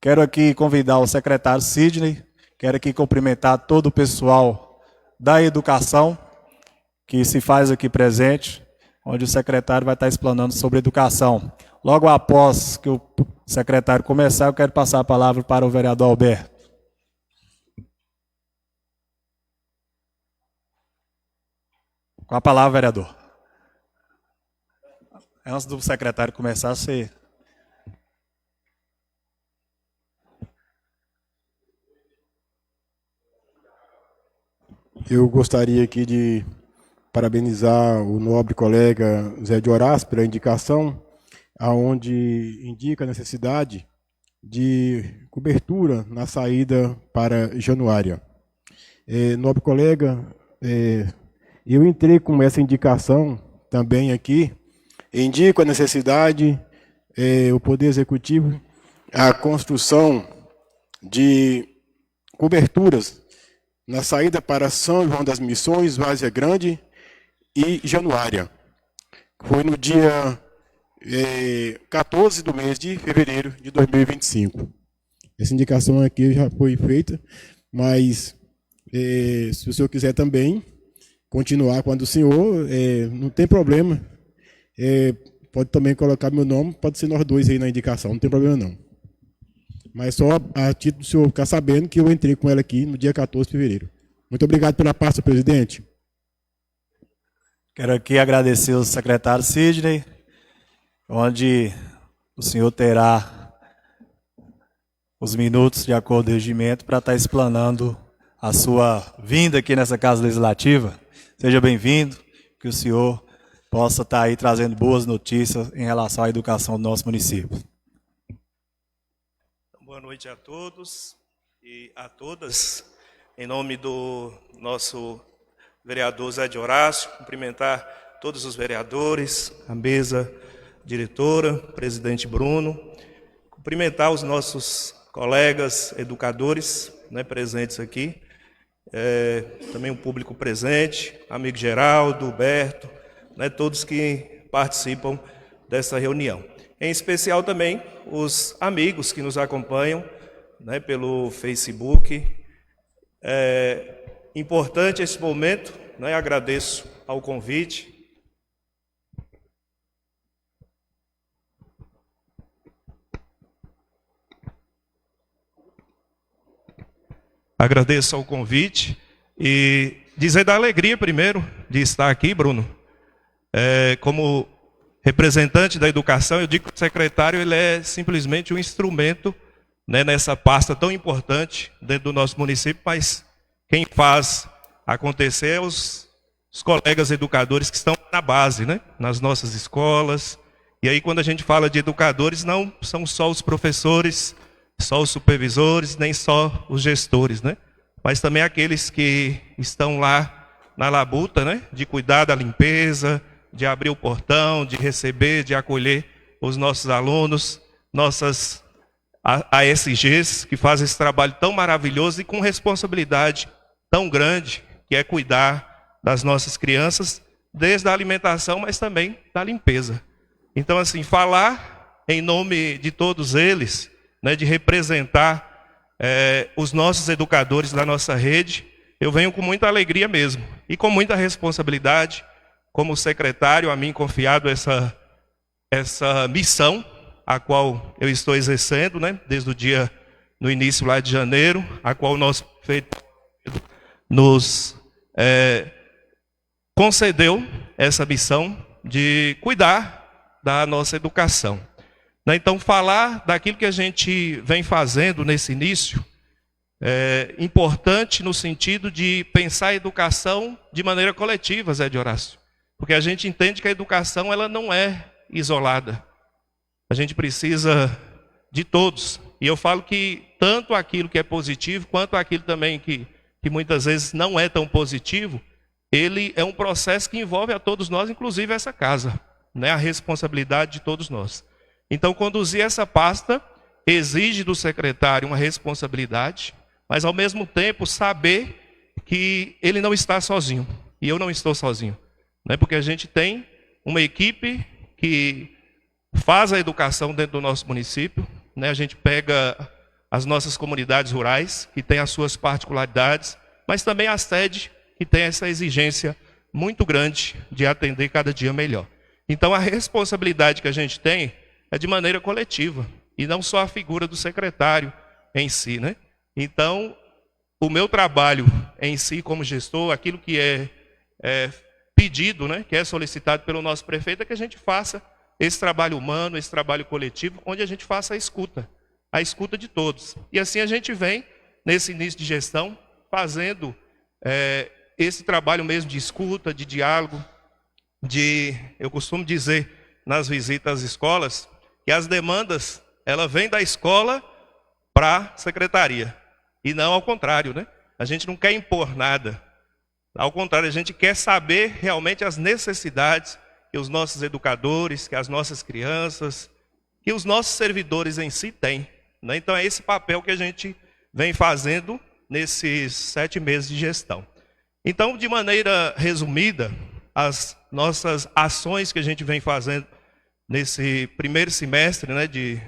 Quero aqui convidar o secretário Sidney, quero aqui cumprimentar todo o pessoal da educação, que se faz aqui presente, onde o secretário vai estar explanando sobre educação. Logo após que o secretário começar, eu quero passar a palavra para o vereador Alberto. Com a palavra, vereador. Antes do secretário começar, você... Eu gostaria aqui de parabenizar o nobre colega Zé de Horácio pela indicação, aonde indica a necessidade de cobertura na saída para Januária. Nobre colega, eu entrei com essa indicação também aqui, indico a necessidade, o Poder Executivo, a construção de coberturas na saída para São João das Missões, Várzea Grande e Januária. Foi no dia 14 do mês de fevereiro de 2025. Essa indicação aqui já foi feita, mas se o senhor quiser também continuar quando o senhor, não tem problema. Pode também colocar meu nome, pode ser nós dois aí na indicação, não tem problema não. Mas só a título do senhor ficar sabendo que eu entrei com ela aqui no dia 14 de fevereiro. Muito obrigado pela pasta, presidente. Quero aqui agradecer ao secretário Sidney, onde o senhor terá os minutos de acordo com o regimento para estar explanando a sua vinda aqui nessa Casa Legislativa. Seja bem-vindo, que o senhor possa estar aí trazendo boas notícias em relação à educação do nosso município. Boa noite a todos e a todas. Em nome do nosso vereador Zé de Horácio, cumprimentar todos os vereadores, a mesa diretora, presidente Bruno, cumprimentar os nossos colegas educadores, né, presentes aqui, também o público presente, amigo Geraldo, Huberto, né, todos que participam dessa reunião. Em especial também os amigos que nos acompanham, né, pelo Facebook. Importante esse momento, né, agradeço ao convite. Agradeço ao convite e dizer da alegria primeiro de estar aqui, Bruno. Como representante da educação, eu digo que o secretário ele é simplesmente um instrumento, né, nessa pasta tão importante dentro do nosso município, mas quem faz acontecer é os colegas educadores que estão na base, né, nas nossas escolas. E aí quando a gente fala de educadores, não são só os professores, só os supervisores, nem só os gestores, né? Mas também aqueles que estão lá na labuta, né? De cuidar da limpeza, de abrir o portão, de receber, de acolher os nossos alunos, nossas ASGs, que fazem esse trabalho tão maravilhoso e com responsabilidade tão grande, que é cuidar das nossas crianças, desde a alimentação, mas também da limpeza. Então, assim, falar em nome de todos eles, né, de representar os nossos educadores da nossa rede, eu venho com muita alegria mesmo e com muita responsabilidade, como secretário, a mim confiado essa missão, a qual eu estou exercendo, né, desde o dia, no início lá de janeiro, a qual o nosso prefeito nos concedeu essa missão de cuidar da nossa educação. Então, falar daquilo que a gente vem fazendo nesse início é importante no sentido de pensar a educação de maneira coletiva, Zé de Horácio. Porque a gente entende que a educação ela não é isolada. A gente precisa de todos. E eu falo que tanto aquilo que é positivo, quanto aquilo também que muitas vezes não é tão positivo, ele é um processo que envolve a todos nós, inclusive essa casa, né? A responsabilidade de todos nós. Então, conduzir essa pasta exige do secretário uma responsabilidade, mas ao mesmo tempo saber que ele não está sozinho. E eu não estou sozinho, né? Porque a gente tem uma equipe que faz a educação dentro do nosso município, né? A gente pega as nossas comunidades rurais, que têm as suas particularidades, mas também a sede, que tem essa exigência muito grande de atender cada dia melhor. Então, a responsabilidade que a gente tem é de maneira coletiva, e não só a figura do secretário em si, né? Então, o meu trabalho em si como gestor, aquilo que é pedido, né, que é solicitado pelo nosso prefeito, é que a gente faça esse trabalho humano, esse trabalho coletivo, onde a gente faça a escuta de todos. E assim a gente vem, nesse início de gestão, fazendo esse trabalho mesmo de escuta, de diálogo, eu costumo dizer nas visitas às escolas, que as demandas, ela vem da escola para a secretaria, e não ao contrário, né? A gente não quer impor nada, ao contrário, a gente quer saber realmente as necessidades que os nossos educadores, que as nossas crianças, que os nossos servidores em si têm, né? Então é esse papel que a gente vem fazendo nesses 7 meses de gestão. Então, de maneira resumida, as nossas ações que a gente vem fazendo nesse primeiro semestre, né, de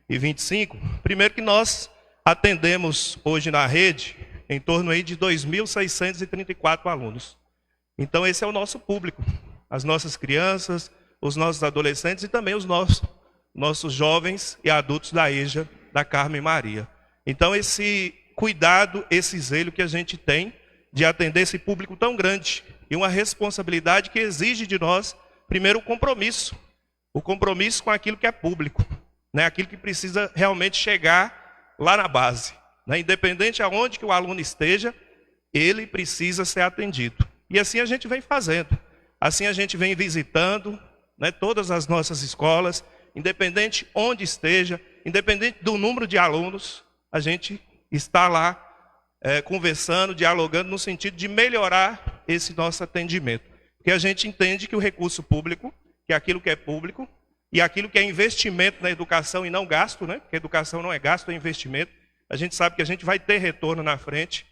2025, primeiro que nós atendemos hoje na rede em torno aí de 2.634 alunos. Então esse é o nosso público, as nossas crianças, os nossos adolescentes e também os nossos jovens e adultos da EJA da Carmen Maria. Então esse cuidado, esse zelo que a gente tem de atender esse público tão grande e uma responsabilidade que exige de nós, primeiro, o compromisso com aquilo que é público, né? Aquilo que precisa realmente chegar lá na base, né? Independente aonde que o aluno esteja, ele precisa ser atendido. E assim a gente vem fazendo, assim a gente vem visitando, né, todas as nossas escolas, independente onde esteja, independente do número de alunos, a gente está lá conversando, dialogando no sentido de melhorar esse nosso atendimento. Porque a gente entende que o recurso público, que é aquilo que é público, e aquilo que é investimento na educação e não gasto, né? Porque educação não é gasto, é investimento. A gente sabe que a gente vai ter retorno na frente,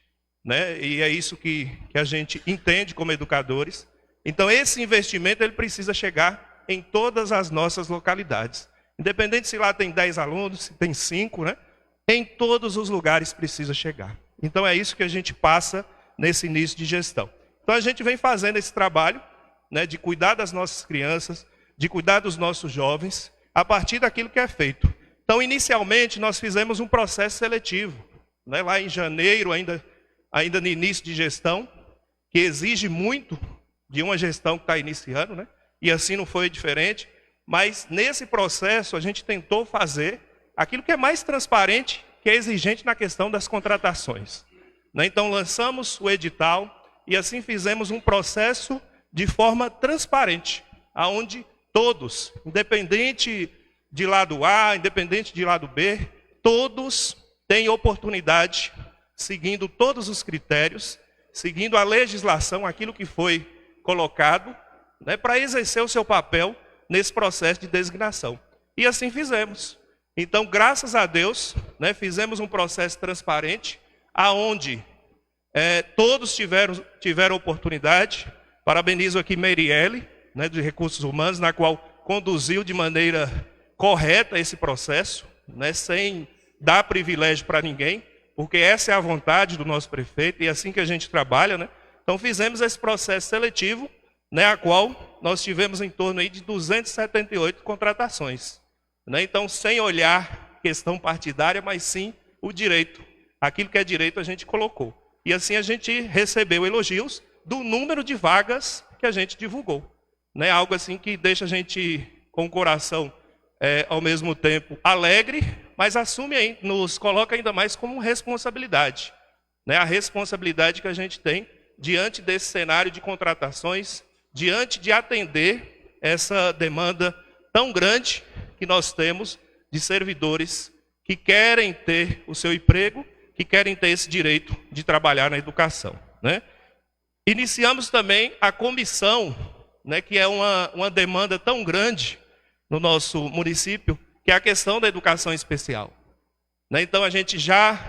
né? E é isso que a gente entende como educadores. Então esse investimento ele precisa chegar em todas as nossas localidades. Independente se lá tem 10 alunos, se tem 5, né? Em todos os lugares precisa chegar. Então é isso que a gente passa nesse início de gestão. Então a gente vem fazendo esse trabalho, né, de cuidar das nossas crianças, de cuidar dos nossos jovens, a partir daquilo que é feito. Então, inicialmente, nós fizemos um processo seletivo, né, lá em janeiro, ainda no início de gestão, que exige muito de uma gestão que está iniciando, né, e assim não foi diferente, mas nesse processo a gente tentou fazer aquilo que é mais transparente, que é exigente na questão das contratações, né. Então, lançamos o edital e assim fizemos um processo de forma transparente, aonde todos, independente de lado A, independente de lado B, todos têm oportunidade, seguindo todos os critérios, seguindo a legislação, aquilo que foi colocado, né, para exercer o seu papel nesse processo de designação. E assim fizemos. Então, graças a Deus, né, fizemos um processo transparente, aonde todos tiveram oportunidade. Parabenizo aqui Meirielle, né, de Recursos Humanos, na qual conduziu de maneira correta esse processo, né, sem dar privilégio para ninguém, porque essa é a vontade do nosso prefeito e é assim que a gente trabalha, né? Então fizemos esse processo seletivo, né, a qual nós tivemos em torno aí de 278 contratações, né? Então, sem olhar questão partidária, mas sim o direito. Aquilo que é direito a gente colocou. E assim a gente recebeu elogios do número de vagas que a gente divulgou, né? Algo assim que deixa a gente com o coração ao mesmo tempo alegre, mas nos coloca ainda mais como responsabilidade, né? A responsabilidade que a gente tem diante desse cenário de contratações, diante de atender essa demanda tão grande que nós temos de servidores que querem ter o seu emprego, que querem ter esse direito de trabalhar na educação, né? Iniciamos também a comissão, né, que é uma demanda tão grande no nosso município, que é a questão da educação especial, né? Então a gente já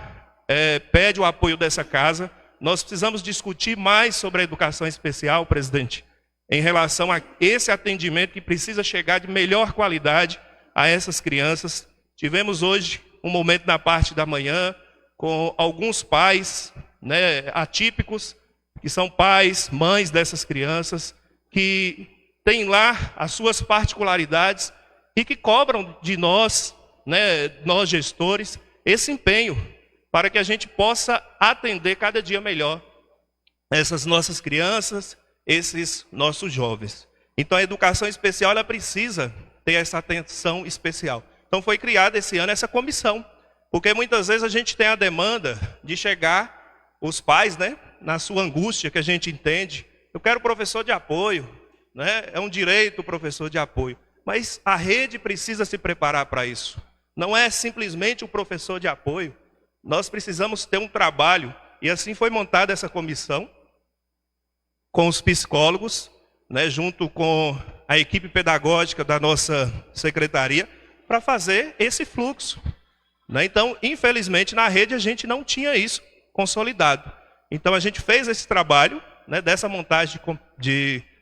pede o apoio dessa casa. Nós precisamos discutir mais sobre a educação especial, presidente, em relação a esse atendimento que precisa chegar de melhor qualidade a essas crianças. Tivemos hoje um momento na parte da manhã com alguns pais, né, atípicos, que são pais, mães dessas crianças, que têm lá as suas particularidades e que cobram de nós, né, nós gestores, esse empenho para que a gente possa atender cada dia melhor essas nossas crianças, esses nossos jovens. Então a educação especial ela precisa ter essa atenção especial. Então foi criada esse ano essa comissão, porque muitas vezes a gente tem a demanda de chegar, os pais, né, na sua angústia que a gente entende, eu quero professor de apoio, né, é um direito o professor de apoio, mas a rede precisa se preparar para isso. Não é simplesmente o professor de apoio, nós precisamos ter um trabalho, e assim foi montada essa comissão, com os psicólogos, né, junto com a equipe pedagógica da nossa secretaria, para fazer esse fluxo, né? Então, infelizmente, na rede a gente não tinha isso consolidado. Então, a gente fez esse trabalho, né, dessa montagem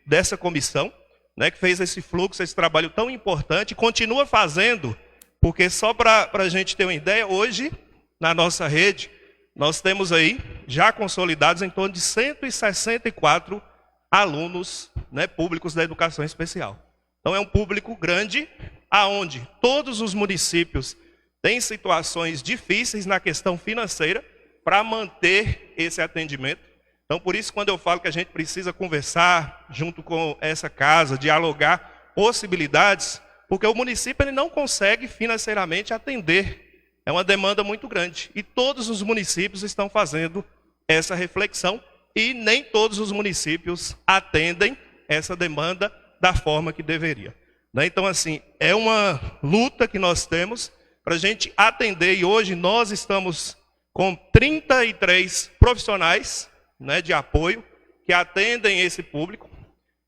dessa comissão, né, que fez esse fluxo, esse trabalho tão importante, e continua fazendo Porque só para a gente ter uma ideia, hoje, na nossa rede, nós temos aí, já consolidados, em torno de 164 alunos, né, públicos da educação especial. Então é um público grande, aonde todos os municípios têm situações difíceis na questão financeira para manter esse atendimento. Então, por isso, quando eu falo que a gente precisa conversar junto com essa casa, dialogar possibilidades, porque o município ele não consegue financeiramente atender. É uma demanda muito grande. E todos os municípios estão fazendo essa reflexão e nem todos os municípios atendem essa demanda da forma que deveria. Então, assim, é uma luta que nós temos para a gente atender, e hoje nós estamos com 33 profissionais, né, de apoio que atendem esse público.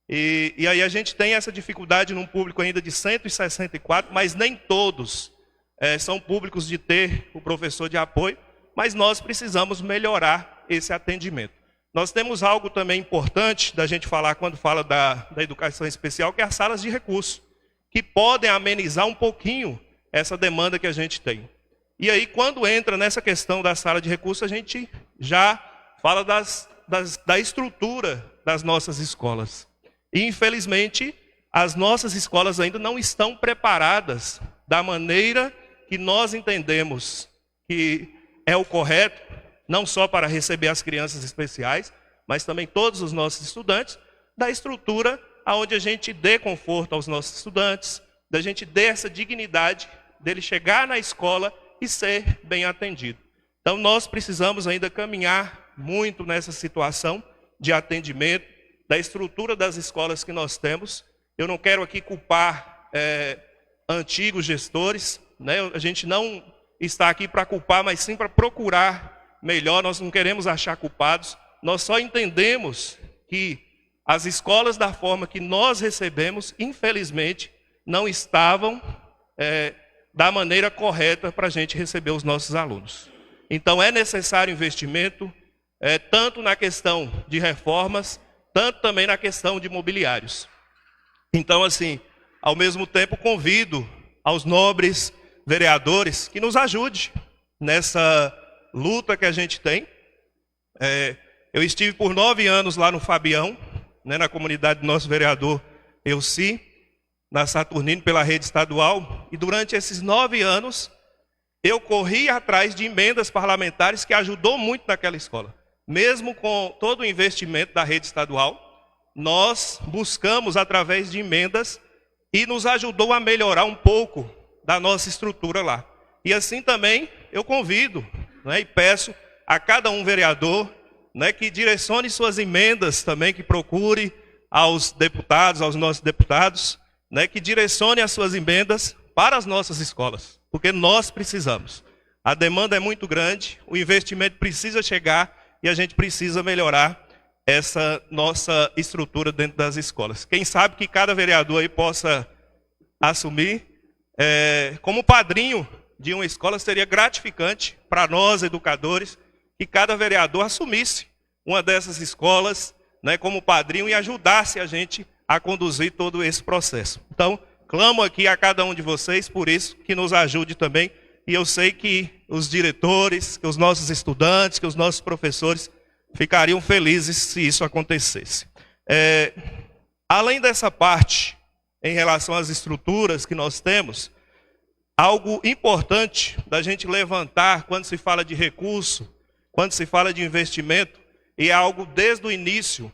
E aí a gente tem essa dificuldade num público ainda de 164, mas nem todos são públicos de ter o professor de apoio, mas nós precisamos melhorar esse atendimento. Nós temos algo também importante da gente falar quando fala da educação especial, que é as salas de recurso, que podem amenizar um pouquinho essa demanda que a gente tem. E aí, quando entra nessa questão da sala de recurso, a gente já fala da estrutura das nossas escolas. E, infelizmente, as nossas escolas ainda não estão preparadas da maneira que nós entendemos que é o correto, não só para receber as crianças especiais, mas também todos os nossos estudantes, da estrutura onde a gente dê conforto aos nossos estudantes, da gente dê essa dignidade dele chegar na escola e ser bem atendido. Então, nós precisamos ainda caminhar muito nessa situação de atendimento, da estrutura das escolas que nós temos. Eu não quero aqui culpar antigos gestores, né? A gente não está aqui para culpar, mas sim para procurar melhor. Nós não queremos achar culpados, nós só entendemos que as escolas da forma que nós recebemos, infelizmente, não estavam da maneira correta para a gente receber os nossos alunos. Então é necessário investimento, tanto na questão de reformas, tanto também na questão de mobiliários. Então, assim, ao mesmo tempo, convido aos nobres vereadores que nos ajudem nessa luta que a gente tem. Eu estive por 9 anos lá no Fabião, né, na comunidade do nosso vereador Elci, na Saturnino, pela rede estadual, e durante esses 9 anos, eu corri atrás de emendas parlamentares que ajudou muito naquela escola. Mesmo com todo o investimento da rede estadual, nós buscamos através de emendas e nos ajudou a melhorar um pouco da nossa estrutura lá. E assim também eu convido, né, e peço a cada um vereador, né, que direcione suas emendas também, que procure aos deputados, aos nossos deputados, né, que direcione as suas emendas para as nossas escolas, porque nós precisamos. A demanda é muito grande, o investimento precisa chegar e a gente precisa melhorar essa nossa estrutura dentro das escolas. Quem sabe que cada vereador aí possa assumir como padrinho de uma escola, seria gratificante para nós, educadores, que cada vereador assumisse uma dessas escolas, né, como padrinho e ajudasse a gente a conduzir todo esse processo. Então, clamo aqui a cada um de vocês, por isso, que nos ajude também. E eu sei que os diretores, que os nossos estudantes, que os nossos professores ficariam felizes se isso acontecesse. Além dessa parte, em relação às estruturas que nós temos, algo importante da gente levantar quando se fala de recurso, quando se fala de investimento, e é algo desde o início,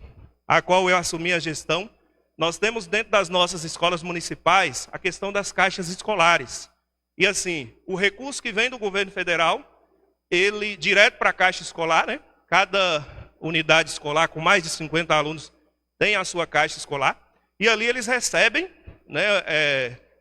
a qual eu assumi a gestão, nós temos dentro das nossas escolas municipais a questão das caixas escolares. E assim, o recurso que vem do governo federal, ele direto para a caixa escolar, né? Cada unidade escolar com mais de 50 alunos tem a sua caixa escolar, e ali eles recebem, né,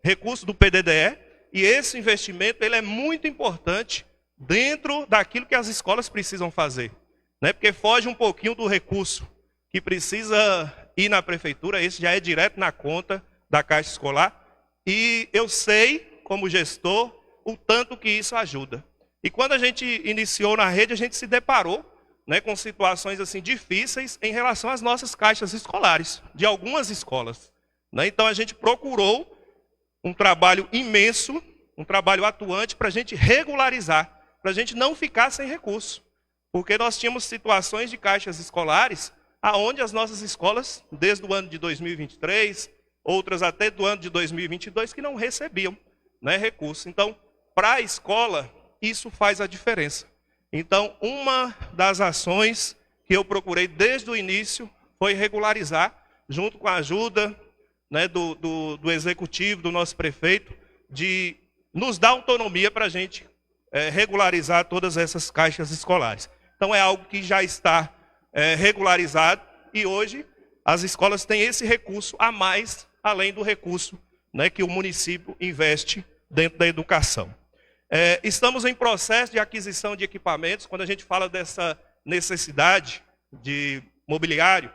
recurso do PDDE, e esse investimento ele é muito importante dentro daquilo que as escolas precisam fazer, né? Porque foge um pouquinho do recurso que precisa ir na prefeitura, esse já é direto na conta da caixa escolar, e eu sei, como gestor, o tanto que isso ajuda. E quando a gente iniciou na rede, a gente se deparou, né, com situações assim difíceis em relação às nossas caixas escolares, de algumas escolas, né? Então a gente procurou um trabalho imenso, um trabalho atuante para a gente regularizar, para a gente não ficar sem recurso. Porque nós tínhamos situações de caixas escolares aonde as nossas escolas, desde o ano de 2023, outras até do ano de 2022, que não recebiam, né, recurso. Então, para a escola, isso faz a diferença. Então, uma das ações que eu procurei desde o início foi regularizar, junto com a ajuda, né, do executivo, do nosso prefeito, de nos dar autonomia para a gente regularizar todas essas caixas escolares. Então, é algo que já está regularizado e hoje as escolas têm esse recurso a mais, além do recurso, né, que o município investe dentro da educação. Estamos em processo de aquisição de equipamentos. Quando a gente fala dessa necessidade de mobiliário,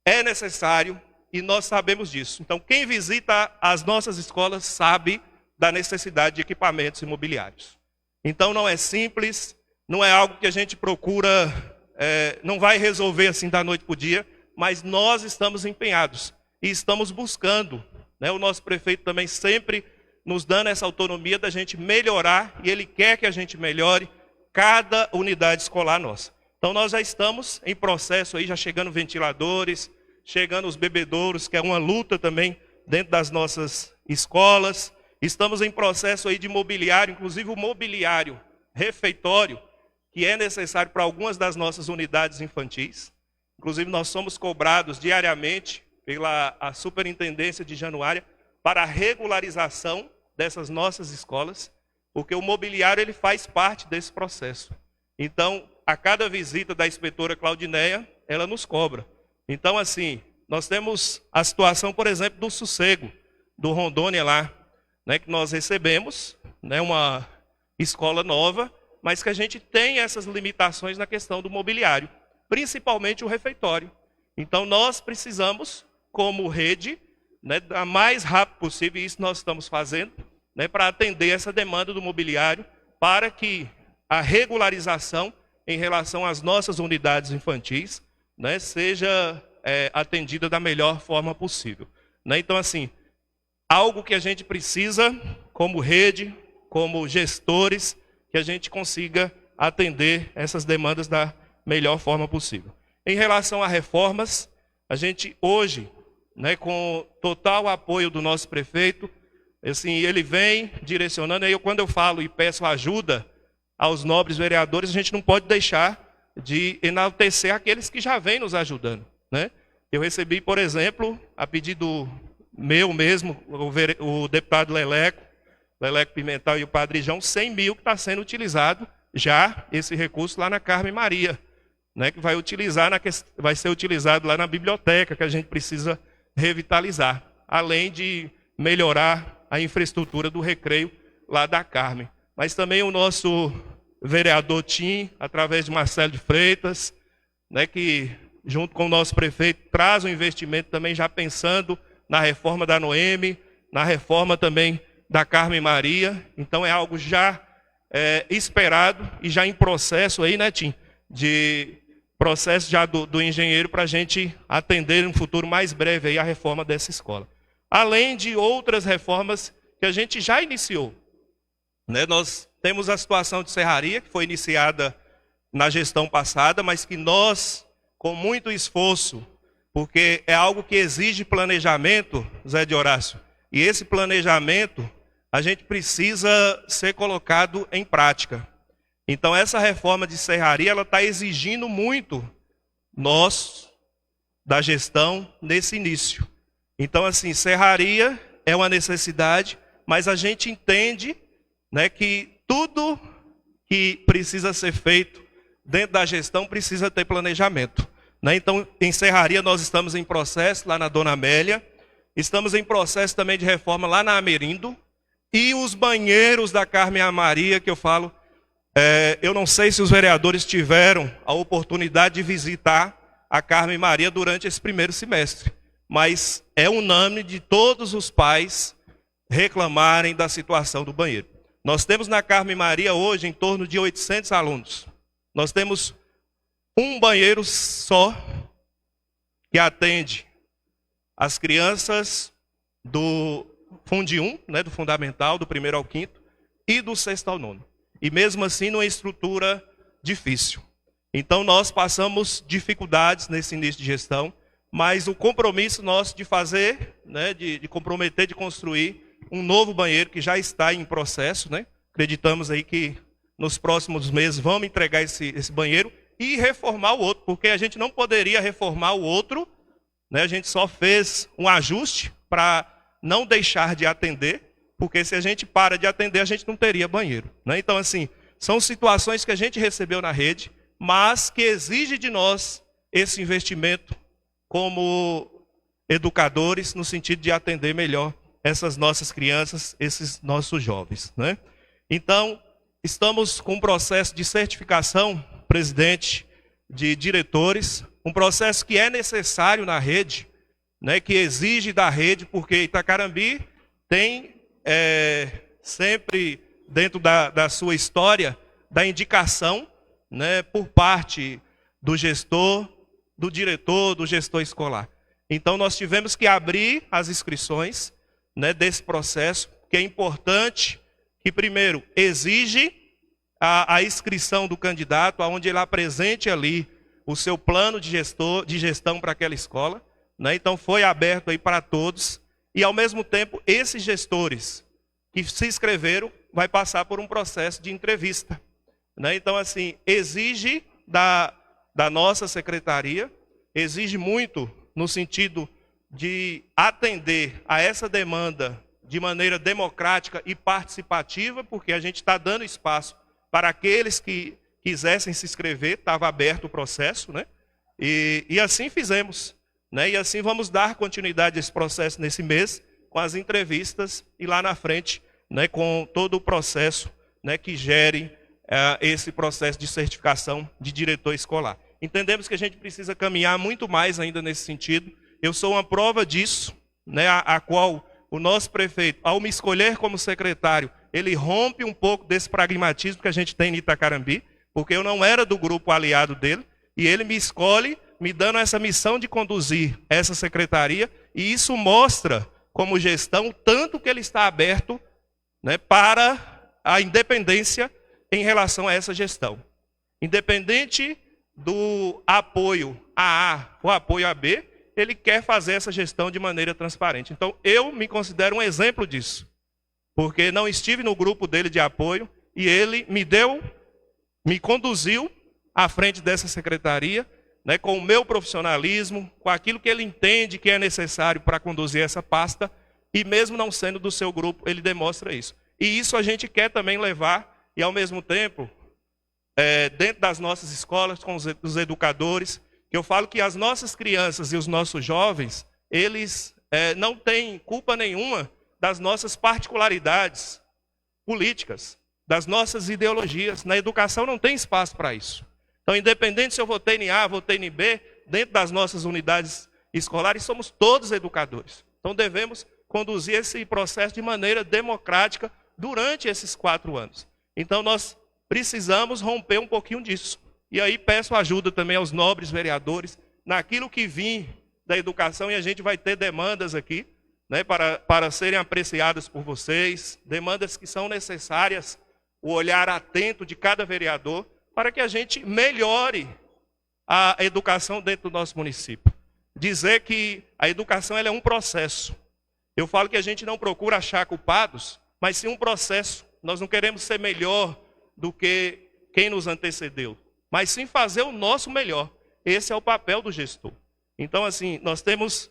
é necessário e nós sabemos disso. Então, quem visita as nossas escolas sabe da necessidade de equipamentos imobiliários. Então, não é simples, não é algo que a gente procura, não vai resolver assim da noite para o dia, mas nós estamos empenhados e estamos buscando, né, o nosso prefeito também sempre nos dando essa autonomia da gente melhorar, e ele quer que a gente melhore cada unidade escolar nossa. Então nós já estamos em processo aí, já chegando ventiladores, chegando os bebedouros, que é uma luta também dentro das nossas escolas. Estamos em processo aí de mobiliário, inclusive o mobiliário refeitório, que é necessário para algumas das nossas unidades infantis. Inclusive nós somos cobrados diariamente pela a Superintendência de Januária para a regularização dessas nossas escolas, porque o mobiliário ele faz parte desse processo. Então, a cada visita da inspetora Claudineia, ela nos cobra. Então, assim, nós temos a situação, por exemplo, do Sossego, do Rondônia lá, né, que nós recebemos, né, uma escola nova, mas que a gente tem essas limitações na questão do mobiliário, principalmente o refeitório. Então, nós precisamos, como rede, né, da mais rápido possível, e isso nós estamos fazendo, né, para atender essa demanda do mobiliário, para que a regularização em relação às nossas unidades infantis, né, seja atendida da melhor forma possível. Né? Então, assim, algo que a gente precisa, como rede, como gestores, que a gente consiga atender essas demandas da melhor forma possível. Em relação a reformas, a gente hoje, né, com total apoio do nosso prefeito, assim, ele vem direcionando, aí quando eu falo e peço ajuda aos nobres vereadores, a gente não pode deixar de enaltecer aqueles que já vêm nos ajudando. Né? Eu recebi, por exemplo, a pedido meu mesmo, o deputado Leleco Pimentel e o Padre João, 100 mil que está sendo utilizado já, esse recurso lá na Carmen Maria, né, que vai ser utilizado lá na biblioteca, que a gente precisa revitalizar, além de melhorar a infraestrutura do recreio lá da Carmen. Mas também o nosso vereador Tim, através de Marcelo de Freitas, né, que junto com o nosso prefeito traz um investimento também já pensando na reforma da Noemi, na reforma também da Carmen Maria. Então é algo já esperado e já em processo aí, né, Tim, de processo já do engenheiro para a gente atender no futuro mais breve aí a reforma dessa escola. Além de outras reformas que a gente já iniciou. Né? Nós temos a situação de serraria, que foi iniciada na gestão passada, mas que nós, com muito esforço, porque é algo que exige planejamento, Zé de Horácio, e esse planejamento a gente precisa ser colocado em prática. Então essa reforma de serraria, ela está exigindo muito nós, da gestão, nesse início. Então assim, serraria é uma necessidade, mas a gente entende, né, que tudo que precisa ser feito dentro da gestão precisa ter planejamento. Né? Então, em serraria nós estamos em processo lá na Dona Amélia, estamos em processo também de reforma lá na Amerindo, e os banheiros da Carmen Maria, que eu falo, eu não sei se os vereadores tiveram a oportunidade de visitar a Carmen Maria durante esse primeiro semestre, mas é unânime de todos os pais reclamarem da situação do banheiro. Nós temos na Carmen Maria hoje em torno de 800 alunos. Nós temos um banheiro só que atende as crianças Fundi 1, né, do fundamental, do 1º ao 5º, e do 6º ao 9º. E mesmo assim, numa estrutura difícil. Então, nós passamos dificuldades nesse início de gestão, mas o compromisso nosso de fazer, né, de comprometer, de construir um novo banheiro que já está em processo, né? Acreditamos aí que nos próximos meses vamos entregar esse banheiro e reformar o outro, porque a gente não poderia reformar o outro, né? A gente só fez um ajuste para não deixar de atender, porque se a gente para de atender, a gente não teria banheiro, né? Então, assim, são situações que a gente recebeu na rede, mas que exige de nós esse investimento como educadores, no sentido de atender melhor essas nossas crianças, esses nossos jovens, né? Então, estamos com um processo de certificação, presidente, de diretores, um processo que é necessário na rede, né, que exige da rede, porque Itacarambi tem sempre, dentro da sua história, da indicação, né, por parte do gestor, do diretor, do gestor escolar. Então, nós tivemos que abrir as inscrições, né, desse processo, que é importante, que primeiro exige a inscrição do candidato, onde ele apresente ali o seu plano de gestão para aquela escola, né? Então foi aberto aí para todos, e ao mesmo tempo esses gestores que se inscreveram vai passar por um processo de entrevista, né? Então, assim, exige da nossa secretaria, exige muito no sentido de atender a essa demanda de maneira democrática e participativa, porque a gente está dando espaço para aqueles que quisessem se inscrever, estava aberto o processo, né? E assim fizemos, né? E assim vamos dar continuidade a esse processo nesse mês, com as entrevistas e lá na frente, né, com todo o processo, né, que gere esse processo de certificação de diretor escolar. Entendemos que a gente precisa caminhar muito mais ainda nesse sentido. Eu sou uma prova disso, né, a qual o nosso prefeito, ao me escolher como secretário, ele rompe um pouco desse pragmatismo que a gente tem em Itacarambi, porque eu não era do grupo aliado dele, e ele me escolhe, me dando essa missão de conduzir essa secretaria, e isso mostra, como gestão, tanto que ele está aberto, né, para a independência em relação a essa gestão. Independente do apoio a A ou apoio a B, ele quer fazer essa gestão de maneira transparente. Então, eu me considero um exemplo disso, porque não estive no grupo dele de apoio, e ele me conduziu à frente dessa secretaria, né, com o meu profissionalismo, com aquilo que ele entende que é necessário para conduzir essa pasta, e mesmo não sendo do seu grupo, ele demonstra isso. E isso a gente quer também levar, e ao mesmo tempo, dentro das nossas escolas, com os educadores, que eu falo que as nossas crianças e os nossos jovens, eles não têm culpa nenhuma das nossas particularidades políticas, das nossas ideologias. Na educação não tem espaço para isso. Então, independente se eu votei em A, votei em B, dentro das nossas unidades escolares, somos todos educadores. Então, devemos conduzir esse processo de maneira democrática durante esses 4 anos. Então, nós precisamos romper um pouquinho disso. E aí peço ajuda também aos nobres vereadores, naquilo que vim da educação, e a gente vai ter demandas aqui, né, para serem apreciadas por vocês, demandas que são necessárias, o olhar atento de cada vereador, para que a gente melhore a educação dentro do nosso município. Dizer que a educação ela é um processo. Eu falo que a gente não procura achar culpados, mas sim um processo. Nós não queremos ser melhor do que quem nos antecedeu, mas sim fazer o nosso melhor. Esse é o papel do gestor. Então, assim, nós temos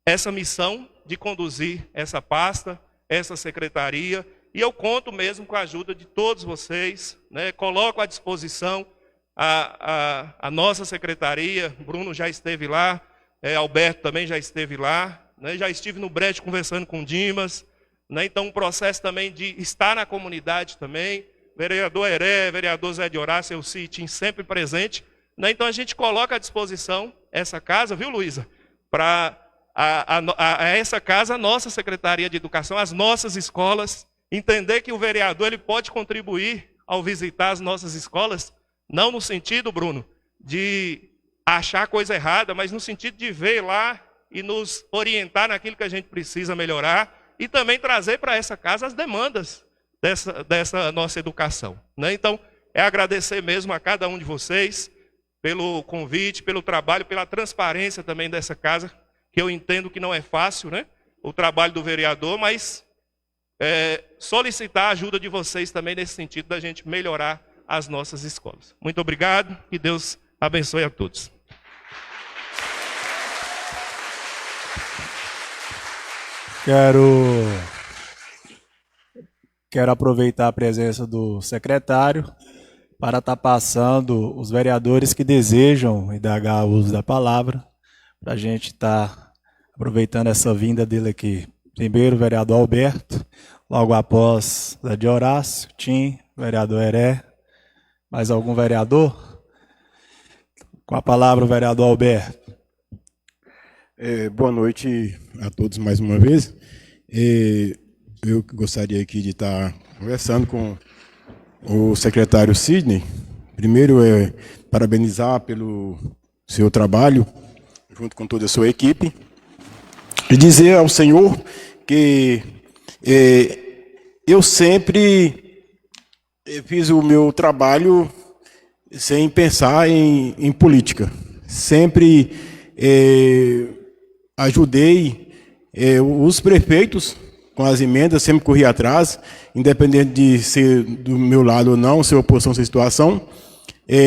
essa missão de conduzir essa pasta, essa secretaria, e eu conto mesmo com a ajuda de todos vocês, né? Coloco à disposição a nossa secretaria. Bruno já esteve lá, Alberto também já esteve lá, né? Já estive no Brecht conversando com o Dimas, né? Então, um processo também de estar na comunidade também. Vereador Heré, vereador Zé de Horácio, eu cito sempre presente, né? Então, a gente coloca à disposição essa casa, viu, Luísa? Para essa casa, a nossa Secretaria de Educação, as nossas escolas, entender que o vereador ele pode contribuir ao visitar as nossas escolas, não no sentido, Bruno, de achar coisa errada, mas no sentido de ver lá e nos orientar naquilo que a gente precisa melhorar, e também trazer para essa casa as demandas dessa nossa educação, né? Então, é agradecer mesmo a cada um de vocês pelo convite, pelo trabalho, pela transparência também dessa casa, que eu entendo que não é fácil, né? O trabalho do vereador, mas solicitar a ajuda de vocês também nesse sentido da gente melhorar as nossas escolas. Muito obrigado, que Deus abençoe a todos. Quero aproveitar a presença do secretário para estar passando os vereadores que desejam indagar o uso da palavra, para a gente estar aproveitando essa vinda dele aqui. Primeiro, o vereador Alberto, logo após, Zé de Horácio, Tim, vereador Heré. Mais algum vereador? Com a palavra, o vereador Alberto. Boa noite a todos mais uma vez. Eu gostaria aqui de estar conversando com o secretário Sidney. Primeiro, parabenizar pelo seu trabalho, junto com toda a sua equipe, e dizer ao senhor que eu sempre fiz o meu trabalho sem pensar em política. Sempre ajudei os prefeitos com as emendas, sempre corri atrás, independente de ser do meu lado ou não, ser oposição a essa situação.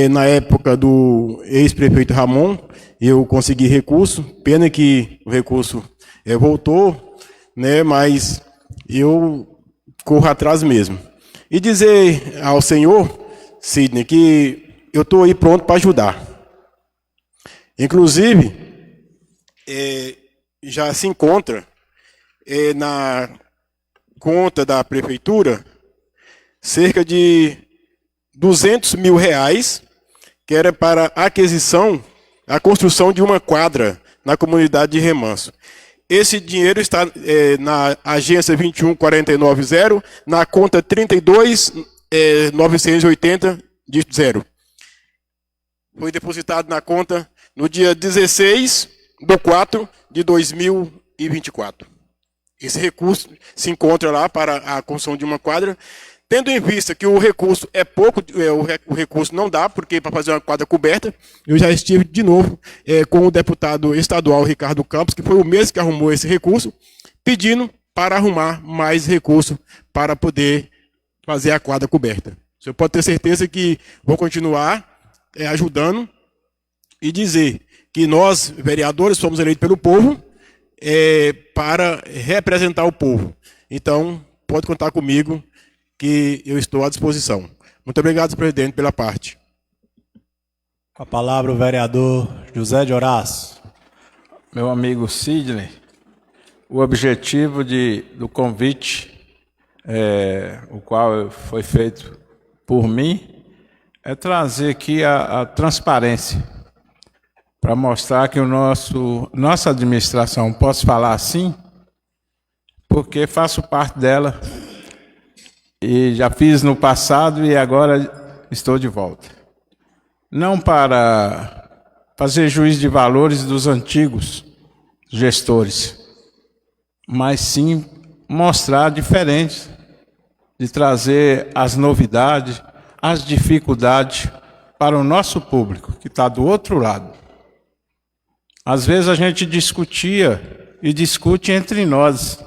Na época do ex-prefeito Ramon, eu consegui recurso, pena que o recurso voltou, né, mas eu corro atrás mesmo. E dizer ao senhor, Sidney, que eu estou aí pronto para ajudar. Inclusive, já se encontra na conta da prefeitura cerca de R$200 mil, que era para a construção de uma quadra na comunidade de Remanso. Esse dinheiro está na agência 21490, na conta 32.980 de 0. Foi depositado na conta no dia 16/4/2024. Esse recurso se encontra lá para a construção de uma quadra, tendo em vista que o recurso é pouco, o recurso não dá, porque para fazer uma quadra coberta, eu já estive de novo com o deputado estadual Ricardo Campos, que foi o mesmo que arrumou esse recurso, pedindo para arrumar mais recurso para poder fazer a quadra coberta. Você pode ter certeza que vou continuar ajudando e dizer que nós, vereadores, somos eleitos pelo povo para representar o povo. Então, pode contar comigo, que eu estou à disposição. Muito obrigado, senhor presidente, pela parte. Com a palavra, o vereador José de Horácio. Meu amigo Sidney, o objetivo do convite, o qual foi feito por mim, é trazer aqui a transparência, para mostrar que nossa administração, posso falar assim, porque faço parte dela, e já fiz no passado e agora estou de volta. Não para fazer juízo de valores dos antigos gestores, mas sim mostrar diferente, de trazer as novidades, as dificuldades para o nosso público, que está do outro lado. Às vezes a gente discutia e discute entre nós,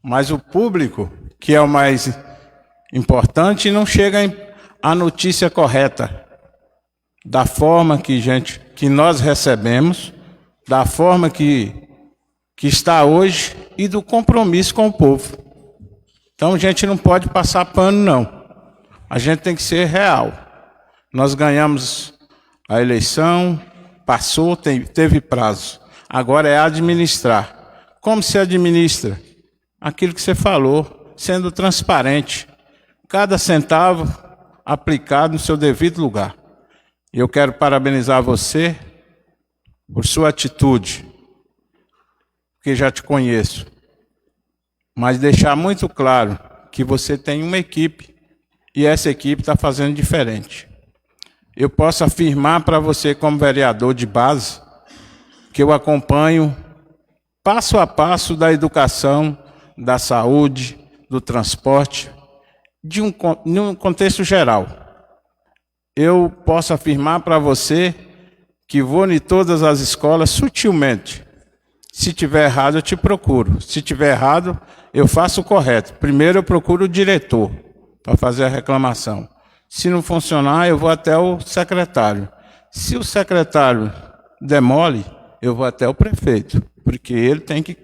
mas o público, que é o mais importante, não chega à notícia correta, da forma que nós recebemos, da forma que está hoje e do compromisso com o povo. Então a gente não pode passar pano, não. A gente tem que ser real. Nós ganhamos a eleição, passou, teve prazo. Agora é administrar. Como se administra? Aquilo que você falou, sendo transparente. Cada centavo aplicado no seu devido lugar. Eu quero parabenizar você por sua atitude, porque já te conheço. Mas deixar muito claro que você tem uma equipe e essa equipe está fazendo diferente. Eu posso afirmar para você, como vereador de base, que eu acompanho passo a passo da educação da saúde, do transporte, de um contexto geral. Eu posso afirmar para você que vou em todas as escolas sutilmente. Se tiver errado, eu te procuro. Se tiver errado, eu faço o correto. Primeiro eu procuro o diretor para fazer a reclamação. Se não funcionar, eu vou até o secretário. Se o secretário demole, eu vou até o prefeito, porque ele tem que...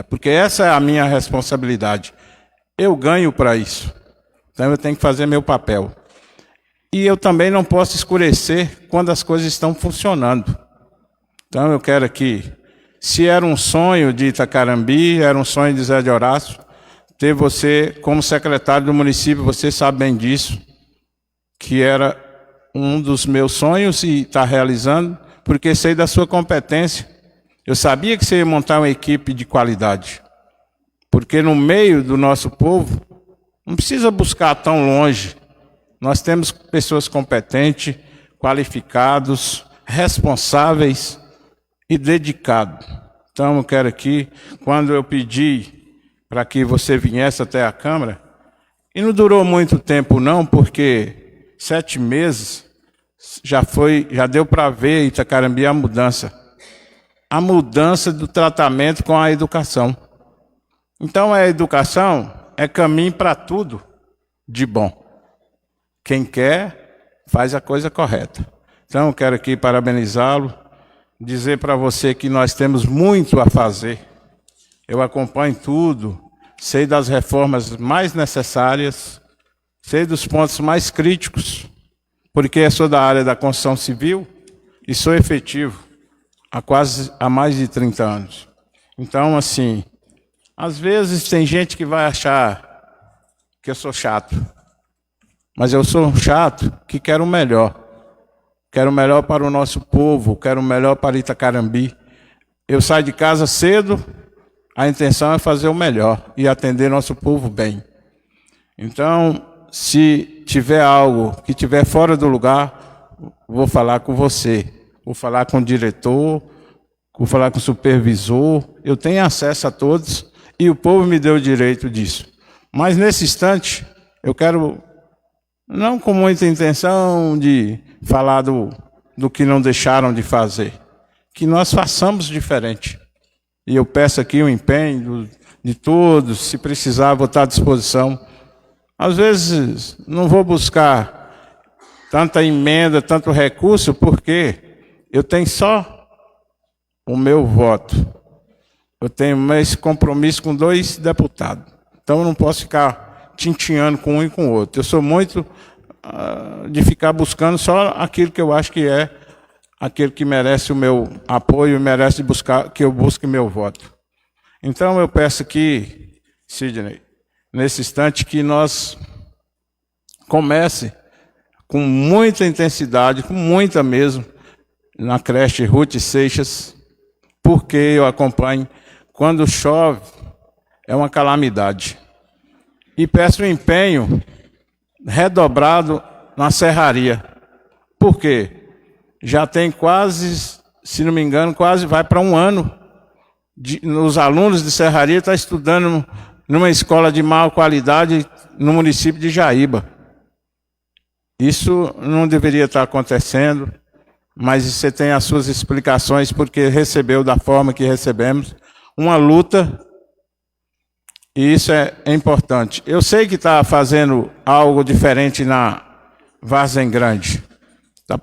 porque essa é a minha responsabilidade. Eu ganho para isso. Então eu tenho que fazer meu papel. E eu também não posso escurecer quando as coisas estão funcionando. Então eu quero aqui, se era um sonho de Itacarambi, era um sonho de Zé de Horácio, ter você como secretário do município, você sabe bem disso, que era um dos meus sonhos e está realizando, porque sei da sua competência. Eu sabia que você ia montar uma equipe de qualidade, porque no meio do nosso povo, não precisa buscar tão longe. Nós temos pessoas competentes, qualificados, responsáveis e dedicados. Então eu quero aqui, quando eu pedi para que você viesse até a Câmara, e não durou muito tempo não, porque 7 meses já deu para ver em Itacarambi a mudança do tratamento com a educação. Então a educação é caminho para tudo de bom. Quem quer, faz a coisa correta. Então eu quero aqui parabenizá-lo, dizer para você que nós temos muito a fazer. Eu acompanho tudo, sei das reformas mais necessárias, sei dos pontos mais críticos, porque eu sou da área da construção civil e sou efetivo há mais de 30 anos. Então, assim, às vezes tem gente que vai achar que eu sou chato, mas eu sou um chato que quero o melhor. Quero o melhor para o nosso povo, quero o melhor para Itacarambi. Eu saio de casa cedo, a intenção é fazer o melhor e atender nosso povo bem. Então, se tiver algo que estiver fora do lugar, vou falar com você, vou falar com o diretor, vou falar com o supervisor. Eu tenho acesso a todos e o povo me deu o direito disso. Mas nesse instante, eu quero, não com muita intenção de falar do que não deixaram de fazer, que nós façamos diferente. E eu peço aqui o empenho de todos, se precisar, vou estar à disposição. Às vezes, não vou buscar tanta emenda, tanto recurso, porque eu tenho só o meu voto. Eu tenho esse compromisso com 2 deputados. Então, eu não posso ficar tintinhando com um e com o outro. Eu sou muito de ficar buscando só aquilo que eu acho que é aquele que merece o meu apoio e merece que eu busque meu voto. Então, eu peço aqui, Sidney, nesse instante, que nós comece com muita intensidade, com muita mesmo, na creche Ruth Seixas, porque eu acompanho, quando chove, é uma calamidade. E peço um empenho redobrado na serraria. Por quê? Já tem quase, se não me engano, quase vai para 1 ano. Os alunos de serraria estão estudando numa escola de má qualidade no município de Jaíba. Isso não deveria estar acontecendo, mas você tem as suas explicações porque recebeu da forma que recebemos. Uma luta, e isso é importante. Eu sei que está fazendo algo diferente na Vargem Grande. Está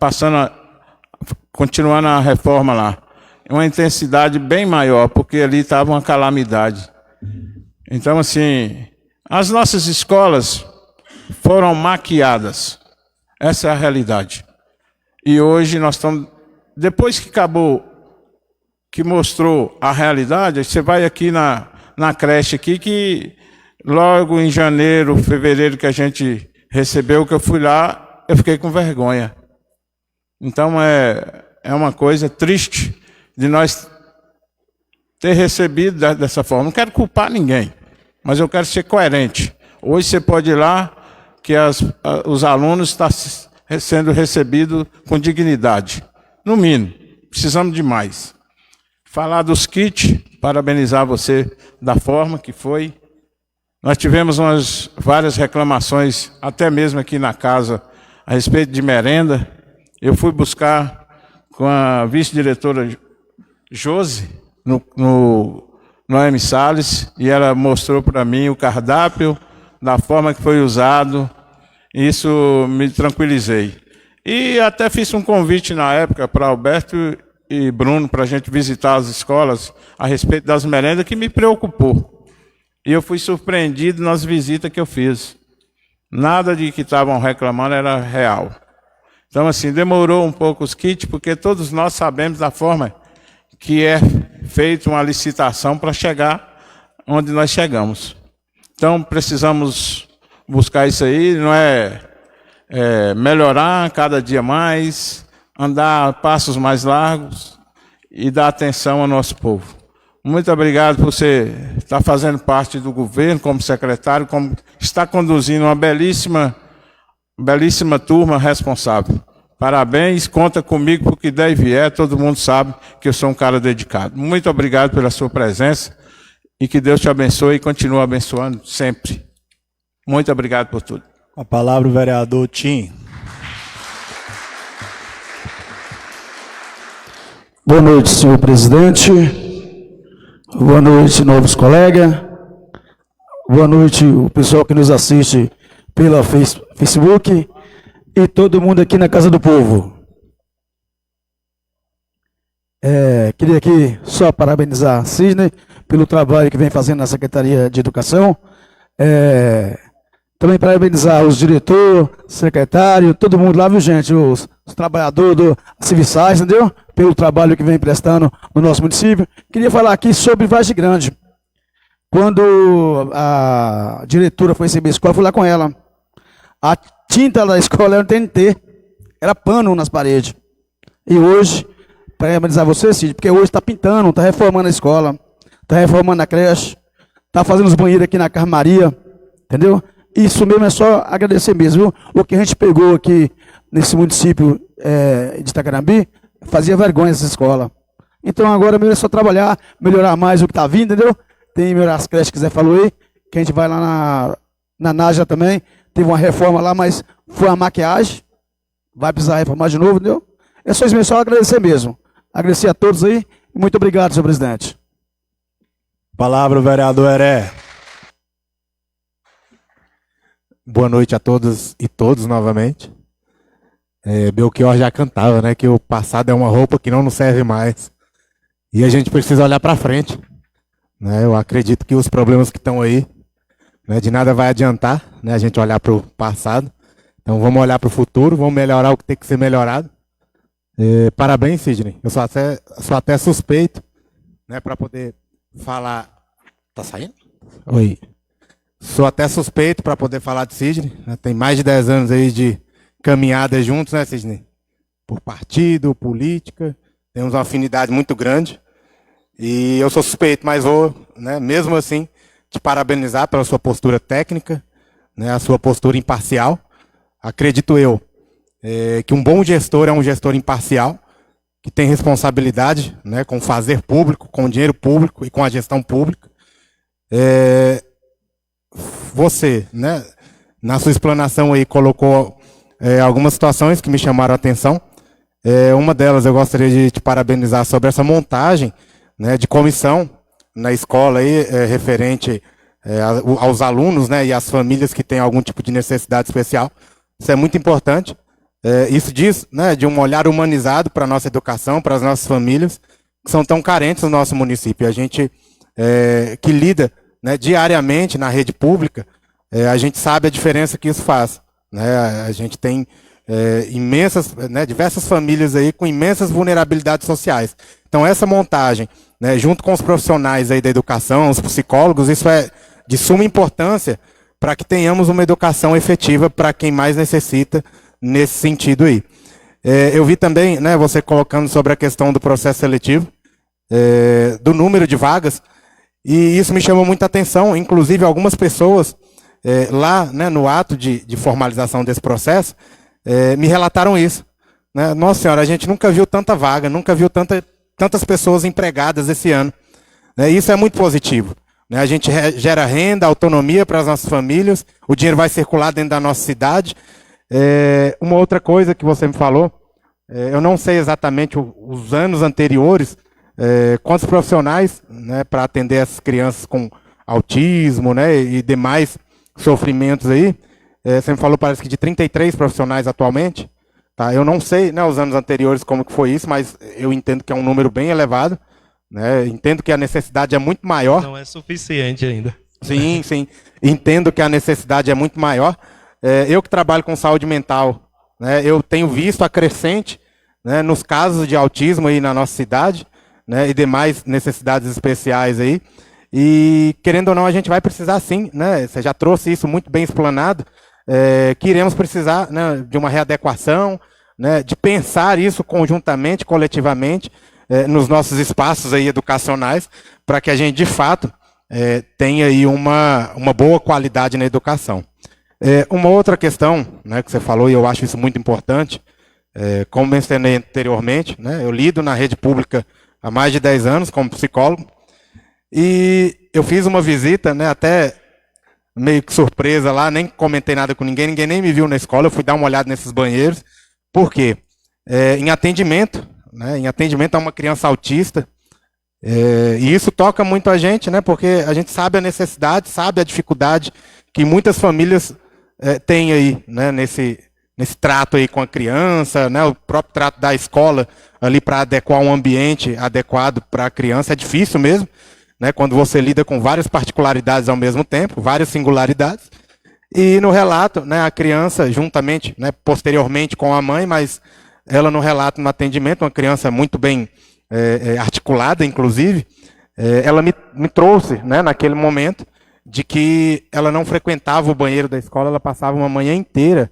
continuando a reforma lá. Uma intensidade bem maior, porque ali estava uma calamidade. Então, assim, as nossas escolas foram maquiadas. Essa é a realidade. E hoje nós estamos... Depois que acabou, que mostrou a realidade, você vai aqui na creche aqui, que logo em janeiro, fevereiro que a gente recebeu, que eu fui lá, eu fiquei com vergonha. Então é uma coisa triste de nós ter recebido dessa forma. Não quero culpar ninguém, mas eu quero ser coerente. Hoje você pode ir lá, que os alunos estão sendo recebidos com dignidade. No mínimo, precisamos de mais. Falar dos kits, parabenizar você da forma que foi, Nós tivemos várias reclamações, até mesmo aqui na casa, a respeito de merenda. Eu fui buscar com a vice-diretora Josi, no Noemi Salles, e ela mostrou para mim o cardápio, da forma que foi usado. Isso me tranquilizei. E até fiz um convite na época para Alberto e Bruno, para a gente visitar as escolas a respeito das merendas, que me preocupou. E eu fui surpreendido nas visitas que eu fiz. Nada de que estavam reclamando era real. Então, assim, demorou um pouco os kits, porque todos nós sabemos da forma que é feita uma licitação para chegar onde nós chegamos. Então, precisamos buscar isso aí, não é melhorar cada dia mais, andar passos mais largos e dar atenção ao nosso povo. Muito obrigado por você estar fazendo parte do governo como secretário, como está conduzindo uma belíssima turma responsável. Parabéns, conta comigo porque daí vier, todo mundo sabe que eu sou um cara dedicado. Muito obrigado pela sua presença e que Deus te abençoe e continue abençoando sempre. Muito obrigado por tudo. Com a palavra o vereador Tim. Boa noite, senhor presidente. Boa noite, novos colegas. Boa noite, o pessoal que nos assiste pela Facebook e todo mundo aqui na Casa do Povo. Queria aqui só parabenizar a Sidney pelo trabalho que vem fazendo na Secretaria de Educação. Também parabenizar os diretores, secretário, todo mundo lá, viu, gente? Os trabalhadores civis, entendeu? Pelo trabalho que vem prestando no nosso município. Queria falar aqui sobre Vargem Grande. Quando a diretora foi receber a escola, eu fui lá com ela. A tinta da escola era TNT, era pano nas paredes. E hoje, parabenizar você, Cid, porque hoje está pintando, está reformando a escola, está reformando a creche, está fazendo os banheiros aqui na Carmaria, entendeu? Isso mesmo é só agradecer mesmo, viu? O que a gente pegou aqui nesse município de Itacarambi, fazia vergonha essa escola. Então agora mesmo é só trabalhar, melhorar mais o que está vindo, entendeu? Tem melhorar as creches que Zé falou aí, que a gente vai lá na Nájera também, teve uma reforma lá, mas foi uma maquiagem, vai precisar reformar de novo, entendeu? É só isso mesmo, só agradecer mesmo. Agradecer a todos aí, e muito obrigado, senhor presidente. Palavra o vereador Heré. Boa noite a todas e todos novamente. Belchior já cantava, né, que o passado é uma roupa que não nos serve mais. E a gente precisa olhar para frente. Né? Eu acredito que os problemas que estão aí, né, de nada vai adiantar, né, a gente olhar para o passado. Então vamos olhar para o futuro, vamos melhorar o que tem que ser melhorado. Parabéns, Sidney. Eu sou até suspeito, né, para poder falar. Tá saindo? Oi. Sou até suspeito para poder falar de Sidney. Né? Tem mais de 10 anos aí de caminhada juntos, né, Sidney? Por partido, política. Temos uma afinidade muito grande. E eu sou suspeito, mas vou, né, mesmo assim, te parabenizar pela sua postura técnica, né, a sua postura imparcial. Acredito eu que um bom gestor é um gestor imparcial, que tem responsabilidade, né, com o fazer público, com o dinheiro público e com a gestão pública. Você, né, na sua explanação aí, colocou algumas situações que me chamaram a atenção. Uma delas eu gostaria de te parabenizar sobre essa montagem, né, de comissão na escola aí, referente aos alunos, né, e às famílias que têm algum tipo de necessidade especial. Isso é muito importante. Isso diz, né, de um olhar humanizado para a nossa educação, para as nossas famílias, que são tão carentes no nosso município. A gente que lida, né, diariamente na rede pública, a gente sabe a diferença que isso faz. Né? A gente tem diversas famílias aí com imensas vulnerabilidades sociais. Então essa montagem, né, junto com os profissionais aí da educação, os psicólogos, isso é de suma importância para que tenhamos uma educação efetiva para quem mais necessita nesse sentido aí. Eu vi também, né, você colocando sobre a questão do processo seletivo, do número de vagas, e isso me chamou muita atenção. Inclusive algumas pessoas lá, né, no ato de formalização desse processo, me relataram isso. Né? Nossa senhora, a gente nunca viu tanta vaga, nunca viu tantas pessoas empregadas esse ano. Isso é muito positivo. né? A gente gera renda, autonomia para as nossas famílias, o dinheiro vai circular dentro da nossa cidade. Uma outra coisa que você me falou, eu não sei exatamente os anos anteriores, quantos profissionais, né, para atender essas crianças com autismo, né, e demais sofrimentos aí. Você me falou, parece que de 33 profissionais atualmente. Tá? Eu não sei, né, os anos anteriores como que foi isso, mas eu entendo que é um número bem elevado. Né? Entendo que a necessidade é muito maior. Não é suficiente ainda. Sim, sim. Entendo que a necessidade é muito maior. Eu que trabalho com saúde mental, né, eu tenho visto a crescente, né, nos casos de autismo aí na nossa cidade, né, e demais necessidades especiais aí. E, querendo ou não, a gente vai precisar sim, né? Você já trouxe isso muito bem explanado, que iremos precisar, né, de uma readequação, né, de pensar isso conjuntamente, coletivamente, nos nossos espaços aí educacionais, para que a gente, de fato, tenha aí uma boa qualidade na educação. Uma outra questão, né, que você falou, e eu acho isso muito importante, como mencionei anteriormente, né, eu lido na rede pública há mais de 10 anos como psicólogo, e eu fiz uma visita, né, até meio que surpresa lá, nem comentei nada com ninguém nem me viu na escola, eu fui dar uma olhada nesses banheiros. Por quê? Em atendimento, né, em atendimento a uma criança autista, e isso toca muito a gente, né, porque a gente sabe a necessidade, sabe a dificuldade que muitas famílias têm aí, né, nesse trato aí com a criança, né, o próprio trato da escola ali para adequar um ambiente adequado para a criança é difícil mesmo, né, quando você lida com várias particularidades ao mesmo tempo, várias singularidades. E no relato, né, a criança juntamente, né, posteriormente com a mãe, mas ela no relato, no atendimento, uma criança muito bem articulada, inclusive, ela me trouxe, né, naquele momento, de que ela não frequentava o banheiro da escola, ela passava uma manhã inteira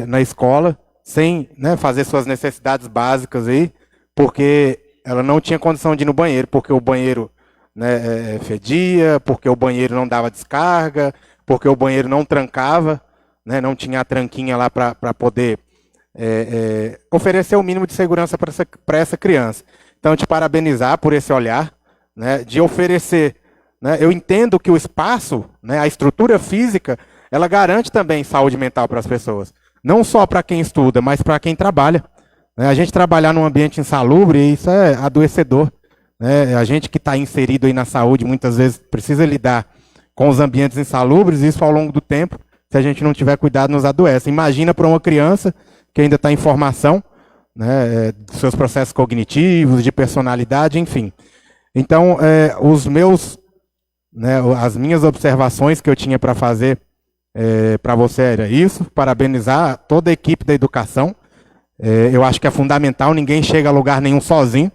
na escola, sem, né, fazer suas necessidades básicas aí, porque ela não tinha condição de ir no banheiro, porque o banheiro, né, fedia, porque o banheiro não dava descarga, porque o banheiro não trancava, né, não tinha a tranquinha lá para poder oferecer o mínimo de segurança para essa criança. Então, te parabenizar por esse olhar, né, de oferecer, né, eu entendo que o espaço, né, a estrutura física, ela garante também saúde mental para as pessoas. Não só para quem estuda, mas para quem trabalha. Né? A gente trabalhar num ambiente insalubre, isso é adoecedor. Né? A gente que está inserido aí na saúde, muitas vezes precisa lidar com os ambientes insalubres, e isso ao longo do tempo, se a gente não tiver cuidado, nos adoece. Imagina para uma criança que ainda está em formação, né, dos seus processos cognitivos, de personalidade, enfim. Então, as minhas observações que eu tinha para fazer para você era isso, parabenizar toda a equipe da educação. Eu acho que é fundamental, ninguém chega a lugar nenhum sozinho.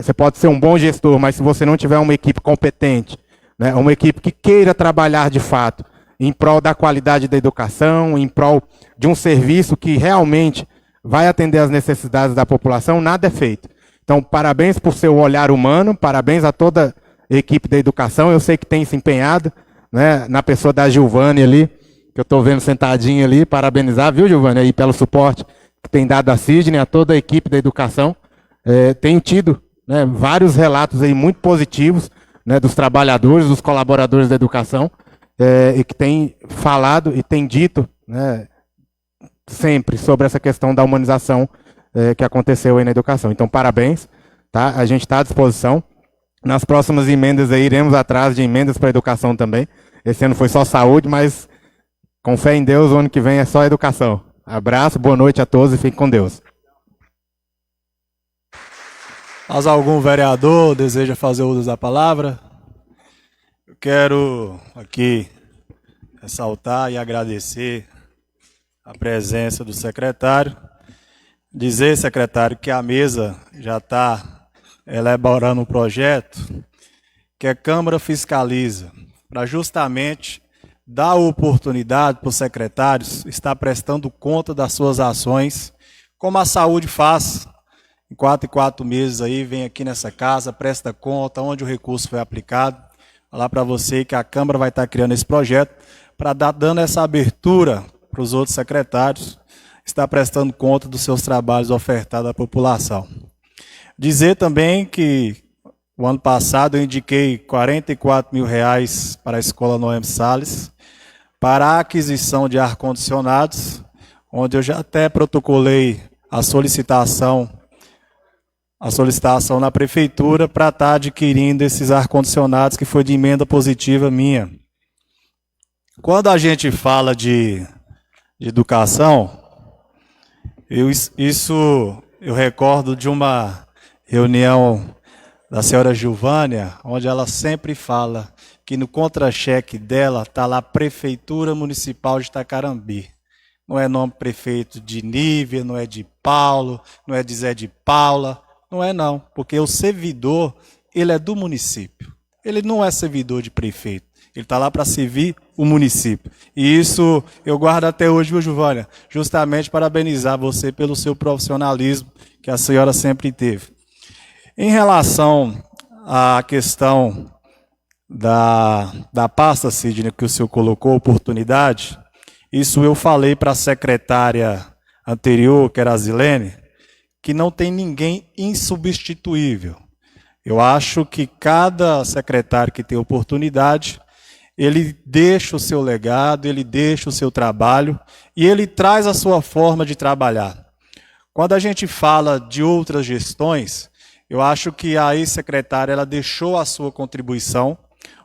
Você pode ser um bom gestor, mas se você não tiver uma equipe competente, né, uma equipe que queira trabalhar de fato em prol da qualidade da educação, em prol de um serviço que realmente vai atender às necessidades da população, nada é feito. Então, parabéns por seu olhar humano, parabéns a toda a equipe da educação, eu sei que tem se empenhado, né, na pessoa da Gilvane ali, que eu estou vendo sentadinha ali, parabenizar, viu, Gilvane, aí pelo suporte que tem dado a Sidney, a toda a equipe da educação. Tenho tido, né, vários relatos aí muito positivos, né, dos trabalhadores, dos colaboradores da educação, e que tem falado e tem dito, né, sempre sobre essa questão da humanização que aconteceu aí na educação. Então, parabéns, tá? A gente está à disposição. Nas próximas emendas aí, iremos atrás de emendas para a educação também. Esse ano foi só saúde, mas com fé em Deus, o ano que vem é só educação. Abraço, boa noite a todos e fiquem com Deus. Mas algum vereador deseja fazer uso da palavra? Eu quero aqui ressaltar e agradecer a presença do secretário. Dizer, secretário, que a mesa já está elaborando um projeto que a Câmara fiscaliza, para justamente dar oportunidade para os secretários estar prestando conta das suas ações, como a saúde faz. Em 4 em 4 meses aí, vem aqui nessa casa, presta conta onde o recurso foi aplicado. Falar para você que a Câmara vai estar criando esse projeto para dando essa abertura para os outros secretários, estar prestando conta dos seus trabalhos ofertados à população. Dizer também que O ano passado eu indiquei R$ 44 mil para a Escola Noemi Salles, para a aquisição de ar-condicionados, onde eu já até protocolei a solicitação na prefeitura para estar adquirindo esses ar-condicionados, que foi de emenda positiva minha. Quando a gente fala de educação, eu recordo de uma reunião da senhora Gilvânia, onde ela sempre fala que no contra-cheque dela está lá Prefeitura Municipal de Itacarambi. Não é nome prefeito de Nívia, não é de Paulo, não é de Zé de Paula, não é não, porque o servidor, ele é do município. Ele não é servidor de prefeito, ele está lá para servir o município. E isso eu guardo até hoje, viu, Gilvânia? Justamente parabenizar você pelo seu profissionalismo que a senhora sempre teve. Em relação à questão da pasta, Sidney, que o senhor colocou, oportunidade, isso eu falei para a secretária anterior, que era a Zilene, que não tem ninguém insubstituível. Eu acho que cada secretário que tem oportunidade, ele deixa o seu legado, ele deixa o seu trabalho e ele traz a sua forma de trabalhar. Quando a gente fala de outras gestões, eu acho que a ex-secretária ela deixou a sua contribuição,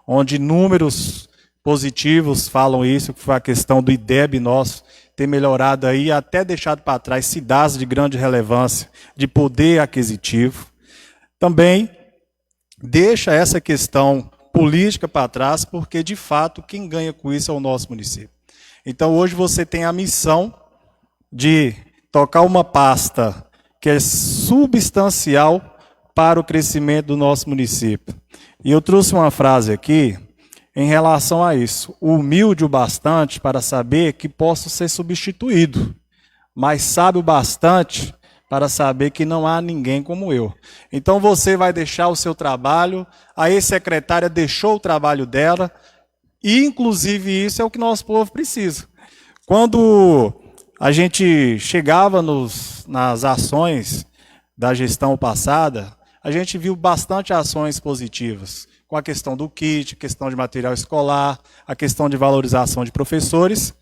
onde números positivos falam isso, que foi a questão do IDEB nosso ter melhorado aí, até deixado para trás cidades de grande relevância, de poder aquisitivo. Também deixa essa questão política para trás, porque de fato quem ganha com isso é o nosso município. Então hoje você tem a missão de tocar uma pasta que é substancial para o crescimento do nosso município. E eu trouxe uma frase aqui em relação a isso. Humilde o bastante para saber que posso ser substituído, mas sábio o bastante para saber que não há ninguém como eu. Então você vai deixar o seu trabalho, a ex-secretária deixou o trabalho dela, e inclusive isso é o que nosso povo precisa. Quando a gente chegava nas ações da gestão passada, a gente viu bastante ações positivas, com a questão do kit, questão de material escolar, a questão de valorização de professores.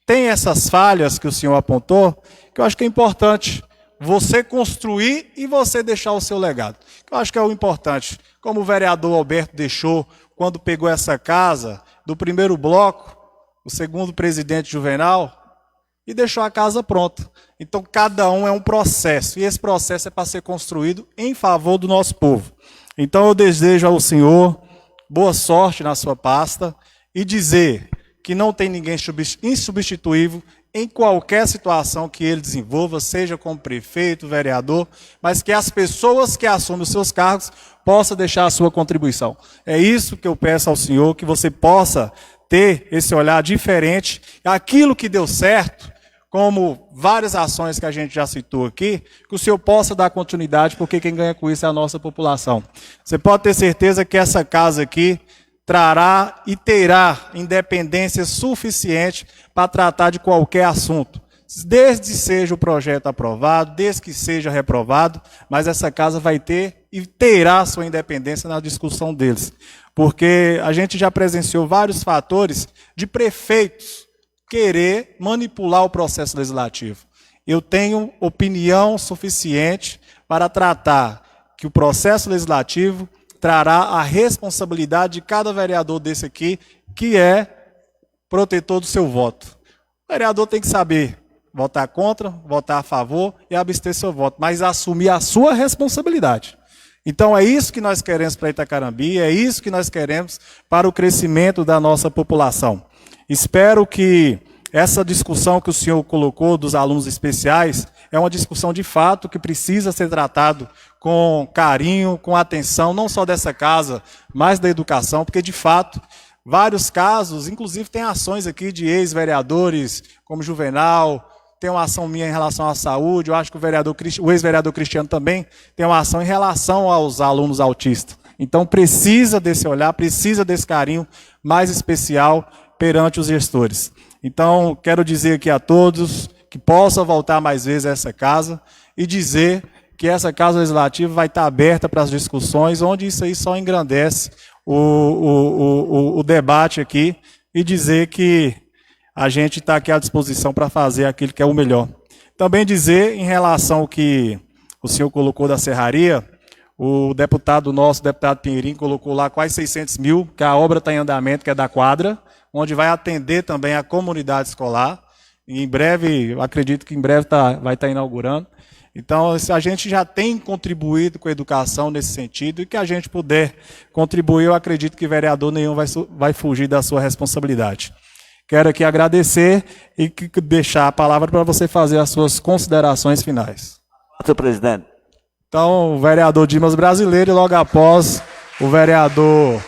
Tem essas falhas que o senhor apontou, que eu acho que é importante você construir e você deixar o seu legado. Eu acho que é o importante. Como o vereador Alberto deixou, quando pegou essa casa, do primeiro bloco, o segundo presidente Juvenal, e deixou a casa pronta. Então, cada um é um processo, e esse processo é para ser construído em favor do nosso povo. Então, eu desejo ao senhor boa sorte na sua pasta e dizer que não tem ninguém insubstituível em qualquer situação que ele desenvolva, seja como prefeito, vereador, mas que as pessoas que assumem os seus cargos possam deixar a sua contribuição. É isso que eu peço ao senhor, que você possa ter esse olhar diferente, aquilo que deu certo, como várias ações que a gente já citou aqui, que o senhor possa dar continuidade, porque quem ganha com isso é a nossa população. Você pode ter certeza que essa casa aqui trará e terá independência suficiente para tratar de qualquer assunto, desde que seja o projeto aprovado, desde que seja reprovado, mas essa casa vai ter e terá sua independência na discussão deles. Porque a gente já presenciou vários fatores de prefeitos querer manipular o processo legislativo. Eu tenho opinião suficiente para tratar que o processo legislativo trará a responsabilidade de cada vereador desse aqui, que é protetor do seu voto. O vereador tem que saber votar contra, votar a favor e abster seu voto, mas assumir a sua responsabilidade. Então é isso que nós queremos para Itacarambi, é isso que nós queremos para o crescimento da nossa população. Espero que essa discussão que o senhor colocou dos alunos especiais é uma discussão de fato que precisa ser tratado com carinho, com atenção, não só dessa casa, mas da educação, porque de fato, vários casos, inclusive tem ações aqui de ex-vereadores, como Juvenal, tem uma ação minha em relação à saúde, eu acho que o ex-vereador Cristiano também tem uma ação em relação aos alunos autistas. Então precisa desse olhar, precisa desse carinho mais especial perante os gestores. Então quero dizer aqui a todos que possa voltar mais vezes a essa casa e dizer que essa Casa Legislativa vai estar aberta para as discussões, onde isso aí só engrandece o debate aqui e dizer que a gente está aqui à disposição para fazer aquilo que é o melhor. Também dizer, em relação ao que o senhor colocou da serraria, o deputado nosso, o deputado Pinheirinho, colocou lá quase 600 mil, que a obra está em andamento, que é da quadra, onde vai atender também a comunidade escolar. E em breve, eu acredito que em breve vai estar inaugurando. Então, a gente já tem contribuído com a educação nesse sentido, e que a gente puder contribuir, eu acredito que vereador nenhum vai fugir da sua responsabilidade. Quero aqui agradecer e deixar a palavra para você fazer as suas considerações finais. Senhor presidente. Então, o vereador Dimas Brasileiro e logo após o vereador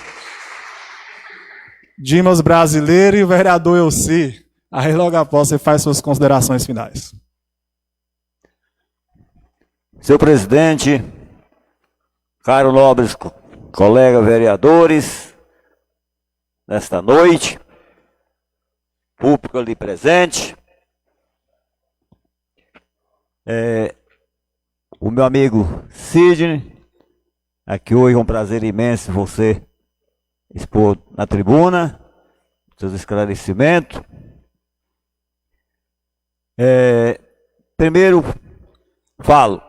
Dimas Brasileiro e o vereador Elci. Aí logo após você faz suas considerações finais. Senhor presidente, caros nobres colegas vereadores, nesta noite, público ali presente, o meu amigo Sidney, aqui hoje é um prazer imenso você expor na tribuna, seus esclarecimentos. Primeiro, falo,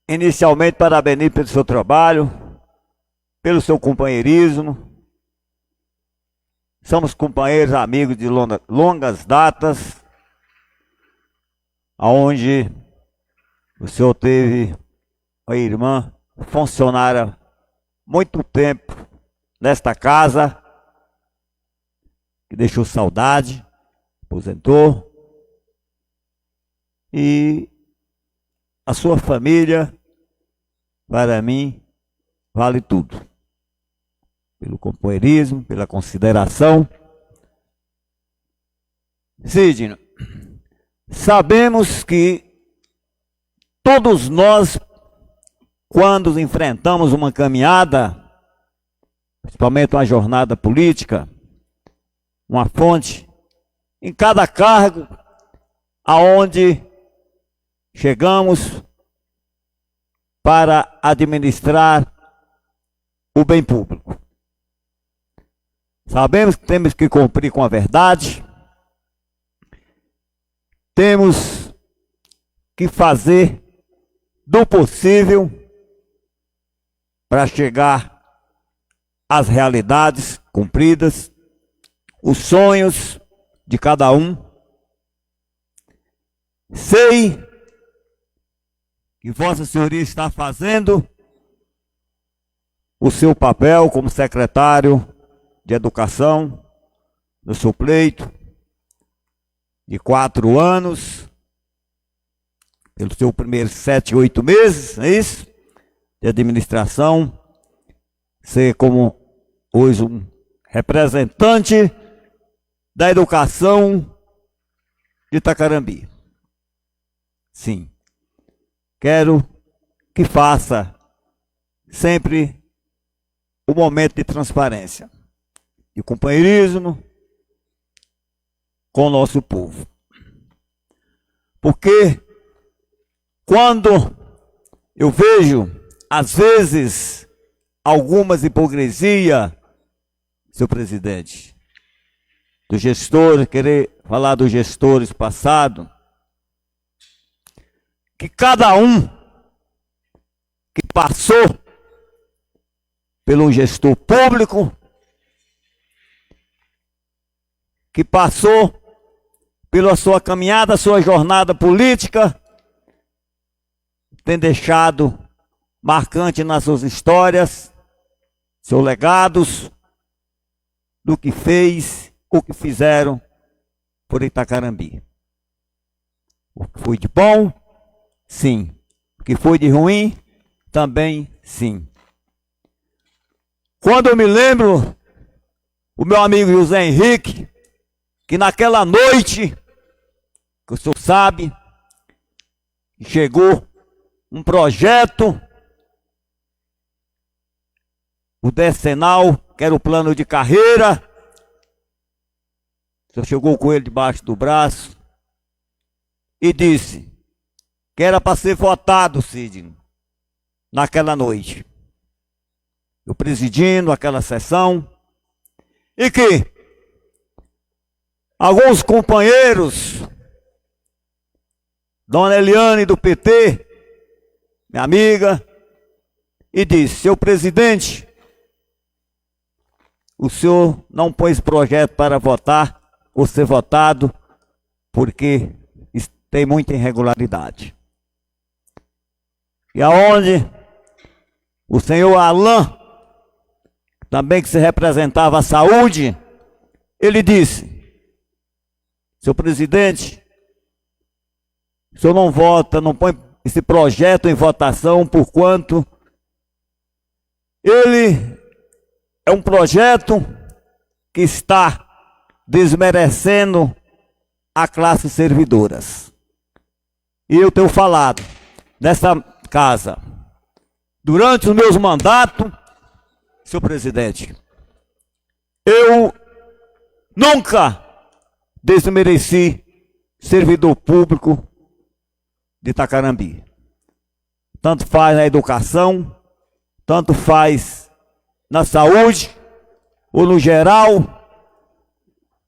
inicialmente parabenizo pelo seu trabalho, pelo seu companheirismo. Somos companheiros, amigos de longas datas, aonde o senhor teve uma irmã funcionária muito tempo nesta casa, que deixou saudade, aposentou, e a sua família, para mim, vale tudo. Pelo companheirismo, pela consideração. Sidney, sabemos que todos nós, quando enfrentamos uma caminhada, principalmente uma jornada política, uma fonte, em cada cargo aonde chegamos para administrar o bem público. Sabemos que temos que cumprir com a verdade, temos que fazer do possível para chegar às realidades cumpridas, os sonhos de cada um. Sei que Vossa Senhoria está fazendo o seu papel como secretário de Educação no seu pleito de 4 anos, pelo seu primeiro 7, 8 meses, é isso? De administração, ser como hoje um representante da educação de Itacarambi. Sim, quero que faça sempre o momento de transparência, de companheirismo com o nosso povo. Porque quando eu vejo, às vezes, algumas hipocrisias, senhor presidente, do gestor, querer falar dos gestores passados, que cada um que passou pelo gestor público, que passou pela sua caminhada, sua jornada política, tem deixado marcante nas suas histórias, seus legados, do que fez, o que fizeram por Itacarambi. O que foi de bom, sim. O que foi de ruim, também sim. Quando eu me lembro, o meu amigo José Henrique, que naquela noite, que o senhor sabe, chegou um projeto, o decenal, que era o plano de carreira, o senhor chegou com ele debaixo do braço, e disse que era para ser votado, Sidney, naquela noite. Eu presidindo aquela sessão, e que alguns companheiros, Dona Eliane do PT, minha amiga, e disse: seu presidente, o senhor não pôs projeto para votar ou ser votado porque tem muita irregularidade. E aonde o senhor Alain, também que se representava a saúde, ele disse: seu presidente, o senhor não vota, não põe esse projeto em votação, porquanto ele é um projeto que está desmerecendo a classe servidoras. E eu tenho falado nessa casa, durante os meus mandatos, senhor presidente, eu nunca desmereci servidor público de Itacarambi. Tanto faz na educação, tanto faz na saúde, ou no geral,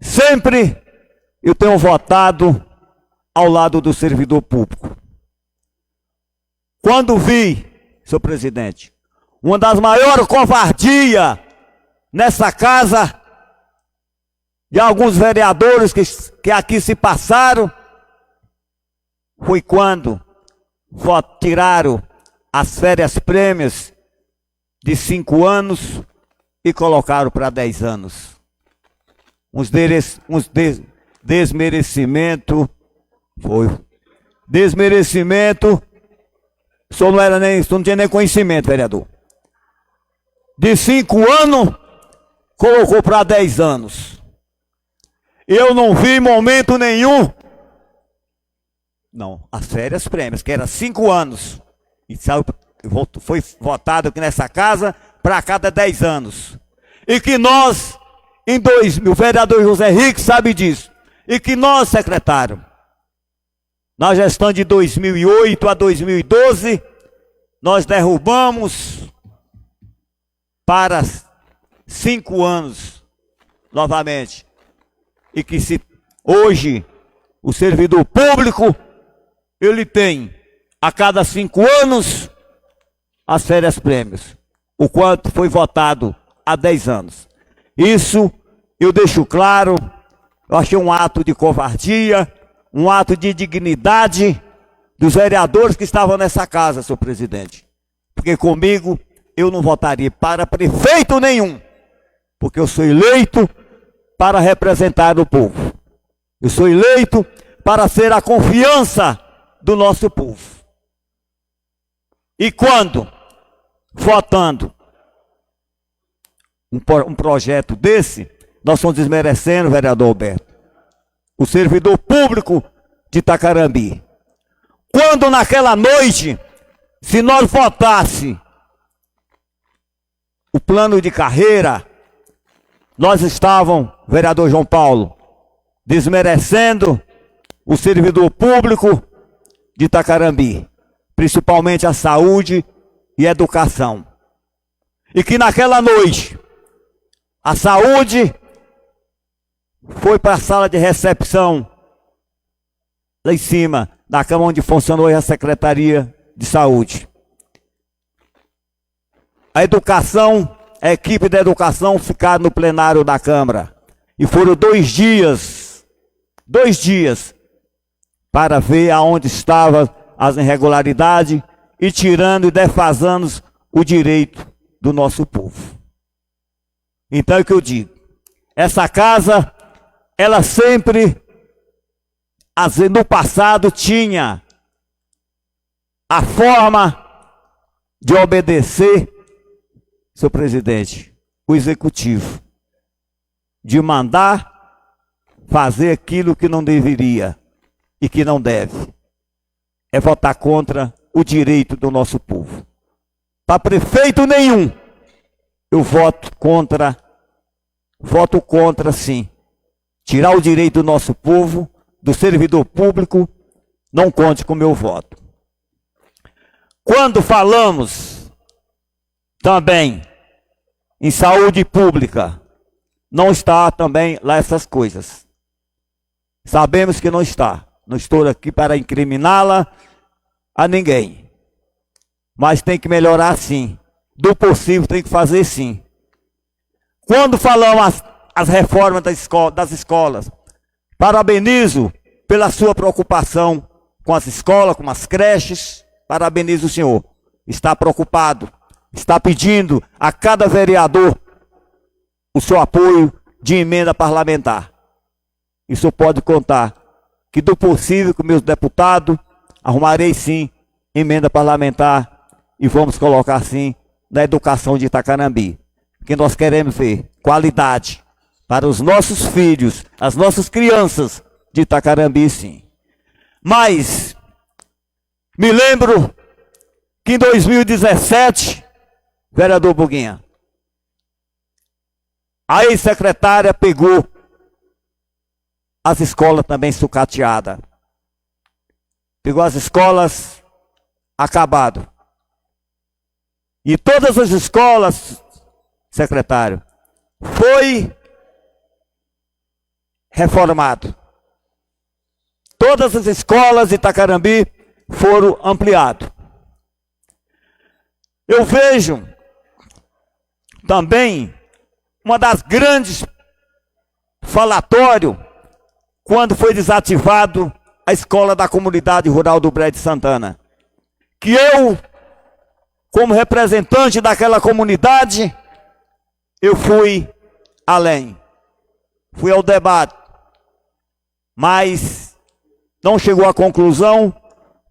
sempre eu tenho votado ao lado do servidor público. Quando vi, senhor presidente, uma das maiores covardias nessa casa, de alguns vereadores que aqui se passaram, foi quando tiraram as férias prêmios de 5 anos e colocaram para 10 anos. Desmerecimento, foi. Desmerecimento, o senhor não tinha nem conhecimento, vereador. De 5 anos, colocou para 10 anos. Eu não vi momento nenhum. Não, as férias prêmios, que era 5 anos. E foi votado aqui nessa casa para cada 10 anos. E que nós, em 2000, o vereador José Henrique sabe disso. E que nós, secretário, na gestão de 2008 a 2012, nós derrubamos para 5 anos novamente. E que se hoje o servidor público, ele tem a cada 5 anos as férias prêmios, o quanto foi votado há 10 anos. Isso eu deixo claro, eu achei um ato de covardia, um ato de dignidade dos vereadores que estavam nessa casa, senhor presidente. Porque comigo eu não votaria para prefeito nenhum, porque eu sou eleito para representar o povo. Eu sou eleito para ser a confiança do nosso povo. E quando, votando um projeto desse, nós estamos desmerecendo, vereador Alberto, o servidor público de Itacarambi. Quando naquela noite, se nós votasse o plano de carreira, nós estávamos, vereador João Paulo, desmerecendo o servidor público de Itacarambi, principalmente a saúde e a educação. E que naquela noite, a saúde foi para a sala de recepção, lá em cima, da cama onde funcionou a Secretaria de Saúde. A educação, a equipe da educação ficaram no plenário da Câmara. E foram 2 dias, para ver aonde estavam as irregularidades e tirando e defasando o direito do nosso povo. Então é o que eu digo. Essa casa, ela sempre, no passado, tinha a forma de obedecer, senhor presidente, o executivo, de mandar fazer aquilo que não deveria e que não deve. É votar contra o direito do nosso povo. Para prefeito nenhum, eu voto contra sim. Tirar o direito do nosso povo, do servidor público, não conte com o meu voto. Quando falamos também em saúde pública, não está também lá essas coisas. Sabemos que não está. Não estou aqui para incriminá-la a ninguém. Mas tem que melhorar sim. Do possível tem que fazer sim. Quando falamos as reformas das escolas, parabenizo pela sua preocupação com as escolas, com as creches. Parabenizo o senhor. Está preocupado. Está pedindo a cada vereador o seu apoio de emenda parlamentar. Isso pode contar que do possível com meus deputados arrumarei sim emenda parlamentar e vamos colocar sim na educação de Itacarambi. Porque nós queremos ver qualidade para os nossos filhos, as nossas crianças de Itacarambi sim. Mas me lembro que em 2017, vereador Buguinha, a ex-secretária pegou as escolas também sucateadas. Pegou as escolas acabado. E todas as escolas, secretário, foi reformado. Todas as escolas de Itacarambi foram ampliadas. Eu vejo também uma das grandes falatórios quando foi desativado a escola da comunidade rural do Brejo de Santana. Que eu, como representante daquela comunidade, eu fui além. Fui ao debate. Mas não chegou à conclusão,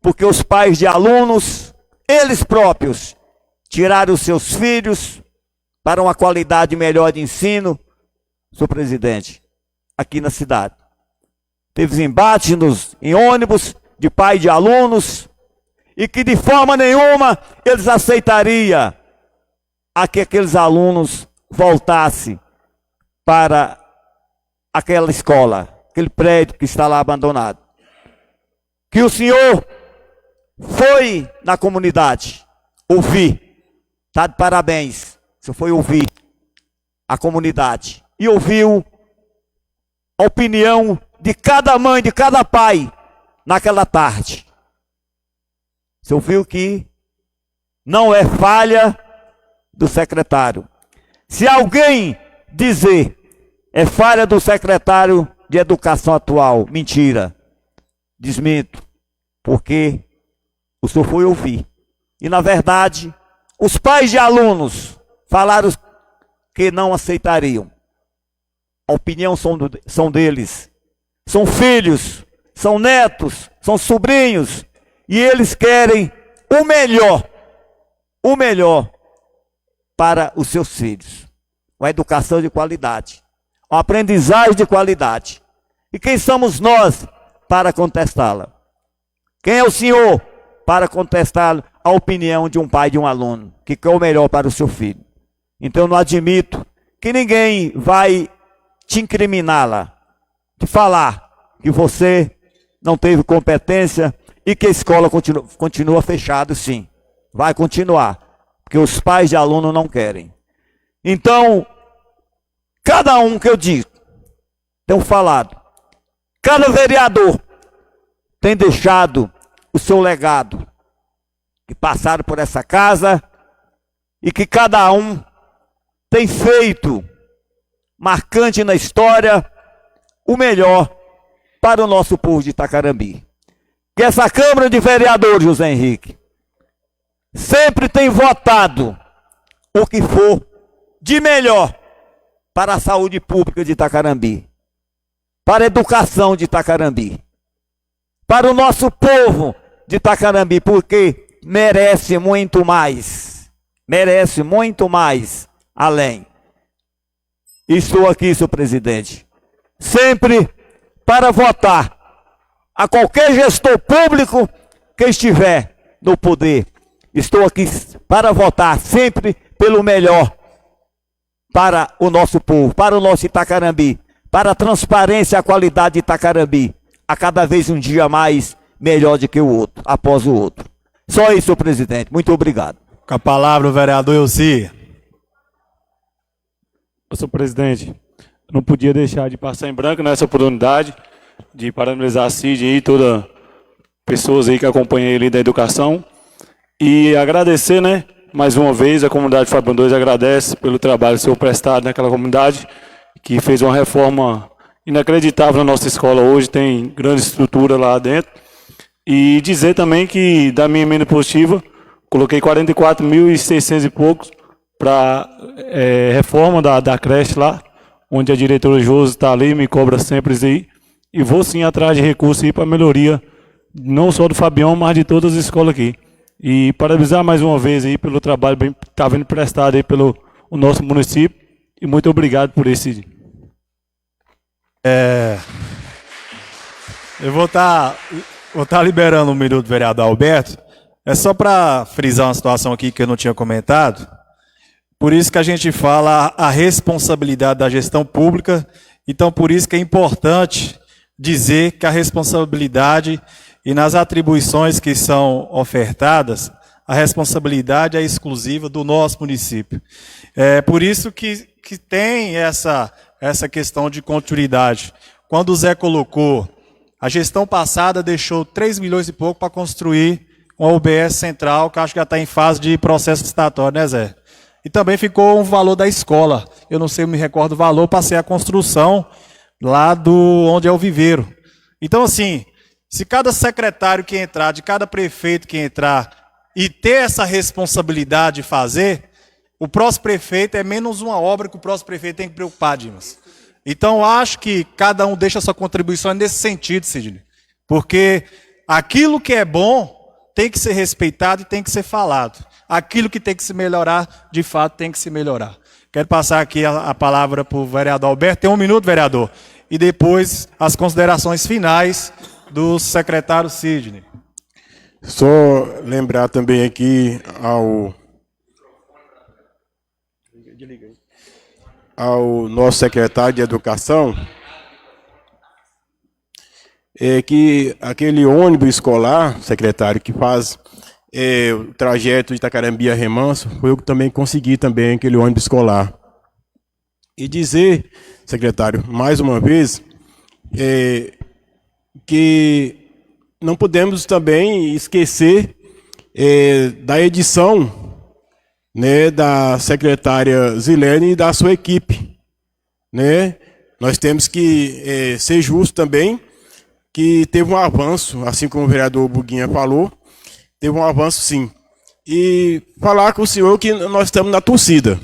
porque os pais de alunos, eles próprios, tiraram os seus filhos para uma qualidade melhor de ensino, senhor presidente, aqui na cidade. Teve embates em ônibus de pais de alunos e que de forma nenhuma eles aceitariam a que aqueles alunos voltassem para aquela escola, aquele prédio que está lá abandonado. Que o senhor foi na comunidade ouvir, está de parabéns, o senhor foi ouvir a comunidade e ouviu a opinião de cada mãe, de cada pai, naquela tarde. Você ouviu que não é falha do secretário. Se alguém dizer é falha do secretário de educação atual, mentira. Desminto. Porque o senhor foi ouvir. E na verdade, os pais de alunos falaram que não aceitariam. A opinião são deles. São filhos, são netos, são sobrinhos, e eles querem o melhor para os seus filhos. Uma educação de qualidade, uma aprendizagem de qualidade. E quem somos nós para contestá-la? Quem é o senhor para contestar a opinião de um pai de um aluno que quer o melhor para o seu filho? Então eu não admito que ninguém vai te incriminá-la, de falar que você não teve competência e que a escola continua fechada, sim. Vai continuar, porque os pais de aluno não querem. Então, cada um que eu digo, tenho falado, cada vereador tem deixado o seu legado, que passaram por essa casa e que cada um tem feito marcante na história o melhor para o nosso povo de Itacarambi. Que essa Câmara de Vereadores, José Henrique, sempre tem votado o que for de melhor para a saúde pública de Itacarambi, para a educação de Itacarambi, para o nosso povo de Itacarambi, porque merece muito mais além. Estou aqui, senhor presidente, sempre para votar a qualquer gestor público que estiver no poder. Estou aqui para votar sempre pelo melhor para o nosso povo, para o nosso Itacarambi, para a transparência e a qualidade de Itacarambi, a cada vez um dia mais melhor do que o outro, após o outro. Só isso, senhor presidente. Muito obrigado. Com a palavra o vereador Elci. Senhor presidente, não podia deixar de passar em branco nessa oportunidade de parabenizar a CID e todas as pessoas aí que acompanham ele da educação e agradecer, né, mais uma vez a comunidade Fabião 2 agradece pelo trabalho que o senhor prestado naquela comunidade que fez uma reforma inacreditável na nossa escola hoje, tem grande estrutura lá dentro. E dizer também que da minha emenda positiva coloquei 44.600 e poucos para reforma da creche lá, onde a diretora Josi está ali, me cobra sempre isso aí. E vou sim atrás de recursos aí para melhoria, não só do Fabião, mas de todas as escolas aqui. E parabenizar mais uma vez aí pelo trabalho que está vindo prestado aí pelo o nosso município. E muito obrigado por esse. Eu vou estar liberando um minuto do vereador Alberto. É só para frisar uma situação aqui que eu não tinha comentado. Por isso que a gente fala a responsabilidade da gestão pública. Então, por isso que é importante dizer que a responsabilidade e nas atribuições que são ofertadas, a responsabilidade é exclusiva do nosso município. É por isso que tem essa questão de continuidade. Quando o Zé colocou, a gestão passada deixou 3 milhões e pouco para construir uma UBS central, que acho que já está em fase de processo licitatório, né, Zé? E também ficou um valor da escola. Eu não sei, eu me recordo o valor, passei a construção lá onde é o viveiro. Então, assim, se cada secretário que entrar, de cada prefeito que entrar, e ter essa responsabilidade de fazer, o próximo prefeito é menos uma obra que o próximo prefeito tem que preocupar, Dimas. Então, acho que cada um deixa a sua contribuição nesse sentido, Sidney. Porque aquilo que é bom tem que ser respeitado e tem que ser falado. Aquilo que tem que se melhorar, de fato, tem que se melhorar. Quero passar aqui a palavra para o vereador Alberto. Tem 1 minuto, vereador. E depois as considerações finais do secretário Sidney. Só lembrar também aqui ao nosso secretário de Educação que aquele ônibus escolar, secretário, que faz o trajeto de Itacarambi a Remanso, foi eu que também consegui também aquele ônibus escolar. E dizer, secretário, mais uma vez, que não podemos também esquecer da edição, né, da secretária Zilene e da sua equipe, né? Nós temos que ser justos também, que teve um avanço, assim como o vereador Buguinha falou, teve um avanço sim. E falar com o senhor que nós estamos na torcida.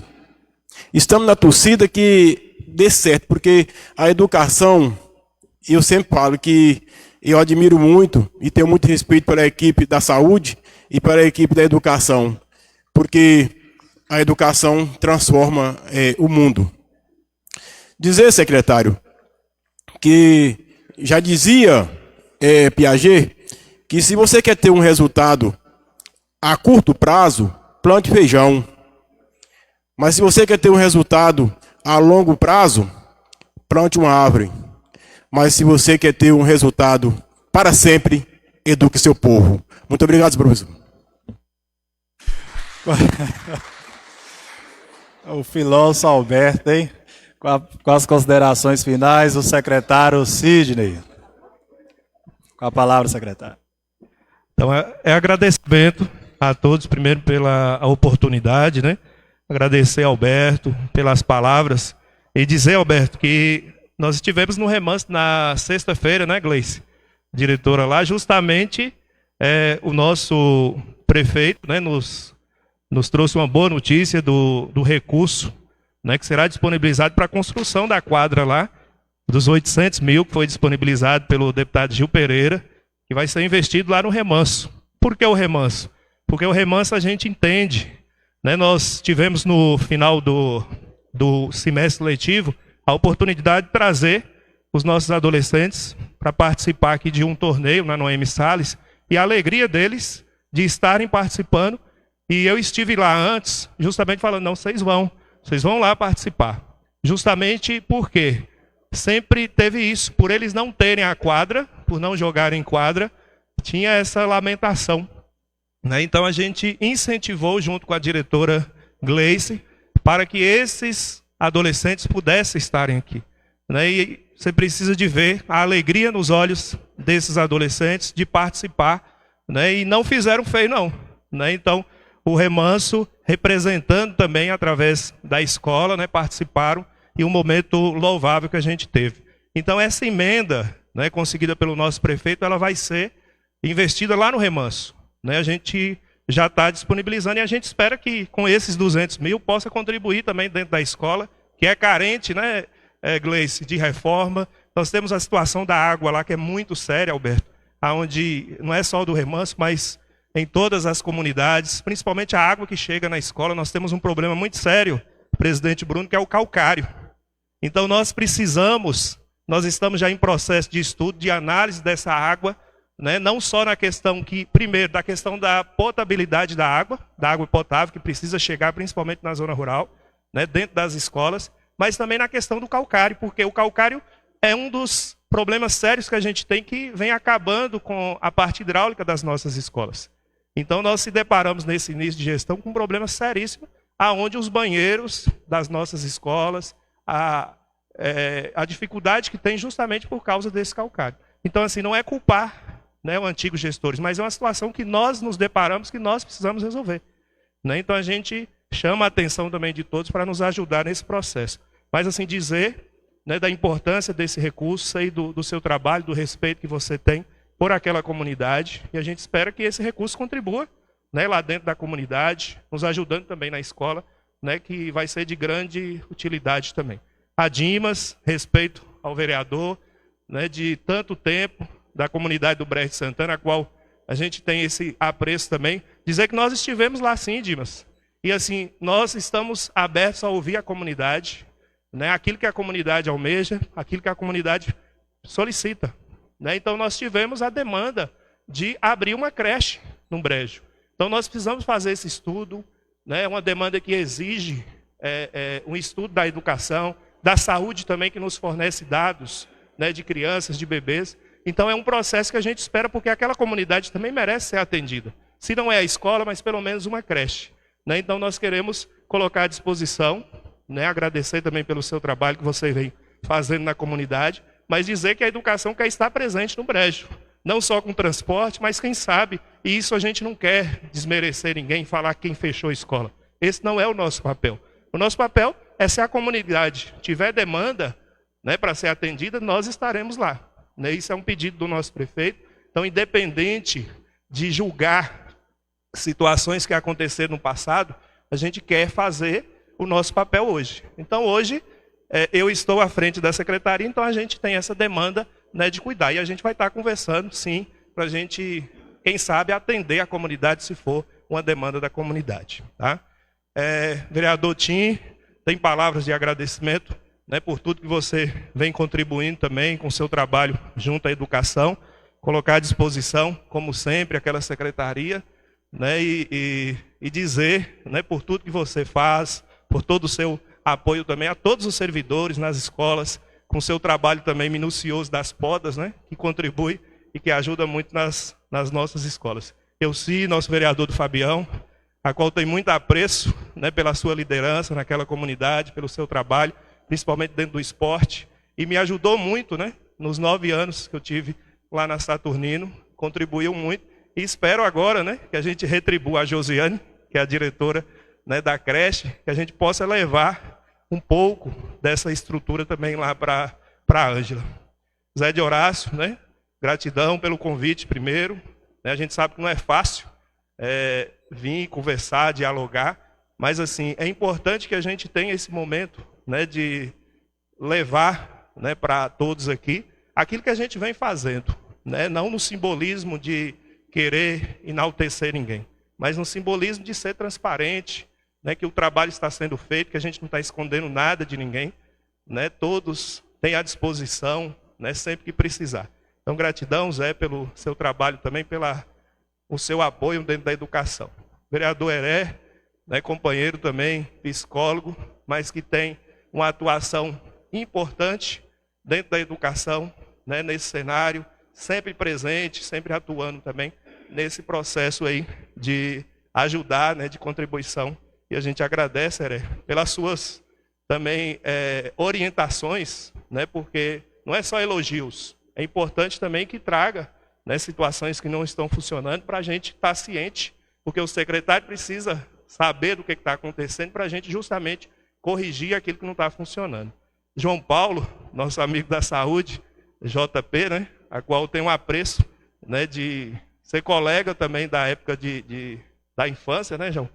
Estamos na torcida que dê certo, porque a educação, eu sempre falo que eu admiro muito e tenho muito respeito pela equipe da saúde e para a equipe da educação, porque a educação transforma o mundo. Dizer, secretário, que já dizia Piaget, que se você quer ter um resultado a curto prazo, plante feijão. Mas se você quer ter um resultado a longo prazo, plante uma árvore. Mas se você quer ter um resultado para sempre, eduque seu povo. Muito obrigado, professor. O filósofo Alberto, hein? Com as considerações finais, o secretário Sidney. Com a palavra, secretário. Então, é agradecimento a todos, primeiro pela oportunidade, né? Agradecer ao Alberto pelas palavras e dizer, Alberto, que nós estivemos no Remanso na sexta-feira, né, Gleice? Diretora lá, justamente o nosso prefeito, né, nos trouxe uma boa notícia do recurso, né, que será disponibilizado para a construção da quadra lá, dos 800 mil que foi disponibilizado pelo deputado Gil Pereira, que vai ser investido lá no Remanso. Por que o Remanso? Porque o Remanso a gente entende, né, nós tivemos no final do semestre letivo a oportunidade de trazer os nossos adolescentes para participar aqui de um torneio na Noemi Salles, e a alegria deles de estarem participando, e eu estive lá antes, justamente falando, não, vocês vão lá participar. Justamente porque sempre teve isso, por eles não terem a quadra, por não jogarem em quadra, tinha essa lamentação, né? Então a gente incentivou junto com a diretora Gleice para que esses adolescentes pudessem estarem aqui, né? E você precisa de ver a alegria nos olhos desses adolescentes de participar, né? E não fizeram feio não, né? Então o Remanso, representando também através da escola, né, participaram, e um momento louvável que a gente teve. Então essa emenda, né, conseguida pelo nosso prefeito, ela vai ser investida lá no Remanso, né? A gente já está disponibilizando e a gente espera que com esses 200 mil possa contribuir também dentro da escola, que é carente, né, Gleice, de reforma. Nós temos a situação da água lá, que é muito séria, Alberto, onde não é só do Remanso, mas em todas as comunidades, principalmente a água que chega na escola, nós temos um problema muito sério, presidente Bruno, que é o calcário. Então nós estamos já em processo de estudo, de análise dessa água, né? Não só na questão primeiro, da questão da potabilidade da água potável, que precisa chegar principalmente na zona rural, né, dentro das escolas, mas também na questão do calcário, porque o calcário é um dos problemas sérios que a gente tem, que vem acabando com a parte hidráulica das nossas escolas. Então nós se deparamos nesse início de gestão com um problema seríssimo, aonde os banheiros das nossas escolas, a dificuldade que tem justamente por causa desse calcário. Então assim, não é culpar, né, os antigos gestores, mas é uma situação que nós nos deparamos, que nós precisamos resolver, né? Então a gente chama a atenção também de todos para nos ajudar nesse processo. Mas assim, dizer, né, da importância desse recurso e do seu trabalho, do respeito que você tem por aquela comunidade, e a gente espera que esse recurso contribua, né, lá dentro da comunidade, nos ajudando também na escola, né, que vai ser de grande utilidade também. A Dimas, respeito ao vereador, né, de tanto tempo, da comunidade do Brejo de Santana, a qual a gente tem esse apreço também, dizer que nós estivemos lá sim, Dimas, e assim, nós estamos abertos a ouvir a comunidade, né, aquilo que a comunidade almeja, aquilo que a comunidade solicita, né? Então nós tivemos a demanda de abrir uma creche no Brejo. Então nós precisamos fazer esse estudo, né? Uma demanda que exige um estudo da educação, da saúde também, que nos fornece dados, né, de crianças, de bebês. Então é um processo que a gente espera, porque aquela comunidade também merece ser atendida. Se não é a escola, mas pelo menos uma creche, né? Então nós queremos colocar à disposição, né, agradecer também pelo seu trabalho que você vem fazendo na comunidade, mas dizer que a educação quer estar presente no Brejo, não só com transporte, mas quem sabe, e isso a gente não quer desmerecer ninguém, falar quem fechou a escola. Esse não é o nosso papel. O nosso papel é, se a comunidade tiver demanda, né, para ser atendida, nós estaremos lá, né? Isso é um pedido do nosso prefeito. Então, independente de julgar situações que aconteceram no passado, a gente quer fazer o nosso papel hoje. Então, hoje, eu estou à frente da secretaria, então a gente tem essa demanda, né, de cuidar. E a gente vai estar conversando, sim, para a gente, quem sabe, atender a comunidade, se for uma demanda da comunidade. Tá? Vereador Tim, tem palavras de agradecimento, né, por tudo que você vem contribuindo também com o seu trabalho junto à educação, colocar à disposição, como sempre, aquela secretaria, né, e dizer, né, por tudo que você faz, por todo o seu apoio também a todos os servidores nas escolas, com o seu trabalho também minucioso das podas, né, que contribui e que ajuda muito nas nossas escolas. Eu sim, nosso vereador do Fabião, a qual tem muito apreço, né, pela sua liderança naquela comunidade, pelo seu trabalho, principalmente dentro do esporte, e me ajudou muito, né, nos 9 anos que eu tive lá na Saturnino, contribuiu muito, e espero agora, né, que a gente retribua a Josiane, que é a diretora, né, da creche, que a gente possa levar um pouco dessa estrutura também lá para a Ângela. Zé de Horácio, né, gratidão pelo convite primeiro, né, a gente sabe que não é fácil vir conversar, dialogar, mas assim, é importante que a gente tenha esse momento, né, de levar, né, para todos aqui aquilo que a gente vem fazendo, né, não no simbolismo de querer enaltecer ninguém, mas no simbolismo de ser transparente, né, que o trabalho está sendo feito, que a gente não está escondendo nada de ninguém, né, todos têm à disposição, né, sempre que precisar. Então, gratidão, Zé, pelo seu trabalho também, o seu apoio dentro da educação. Vereador Heré, né, companheiro também, psicólogo, mas que tem uma atuação importante dentro da educação, né, nesse cenário, sempre presente, sempre atuando também nesse processo aí de ajudar, né, de contribuição. E a gente agradece, Heré, pelas suas também orientações, né, porque não é só elogios, é importante também que traga, né, situações que não estão funcionando para a gente estar ciente, porque o secretário precisa saber do que está acontecendo para a gente justamente corrigir aquilo que não está funcionando. João Paulo, nosso amigo da saúde, JP, né, a qual tem um apreço, né, de ser colega também da época da infância, né, João?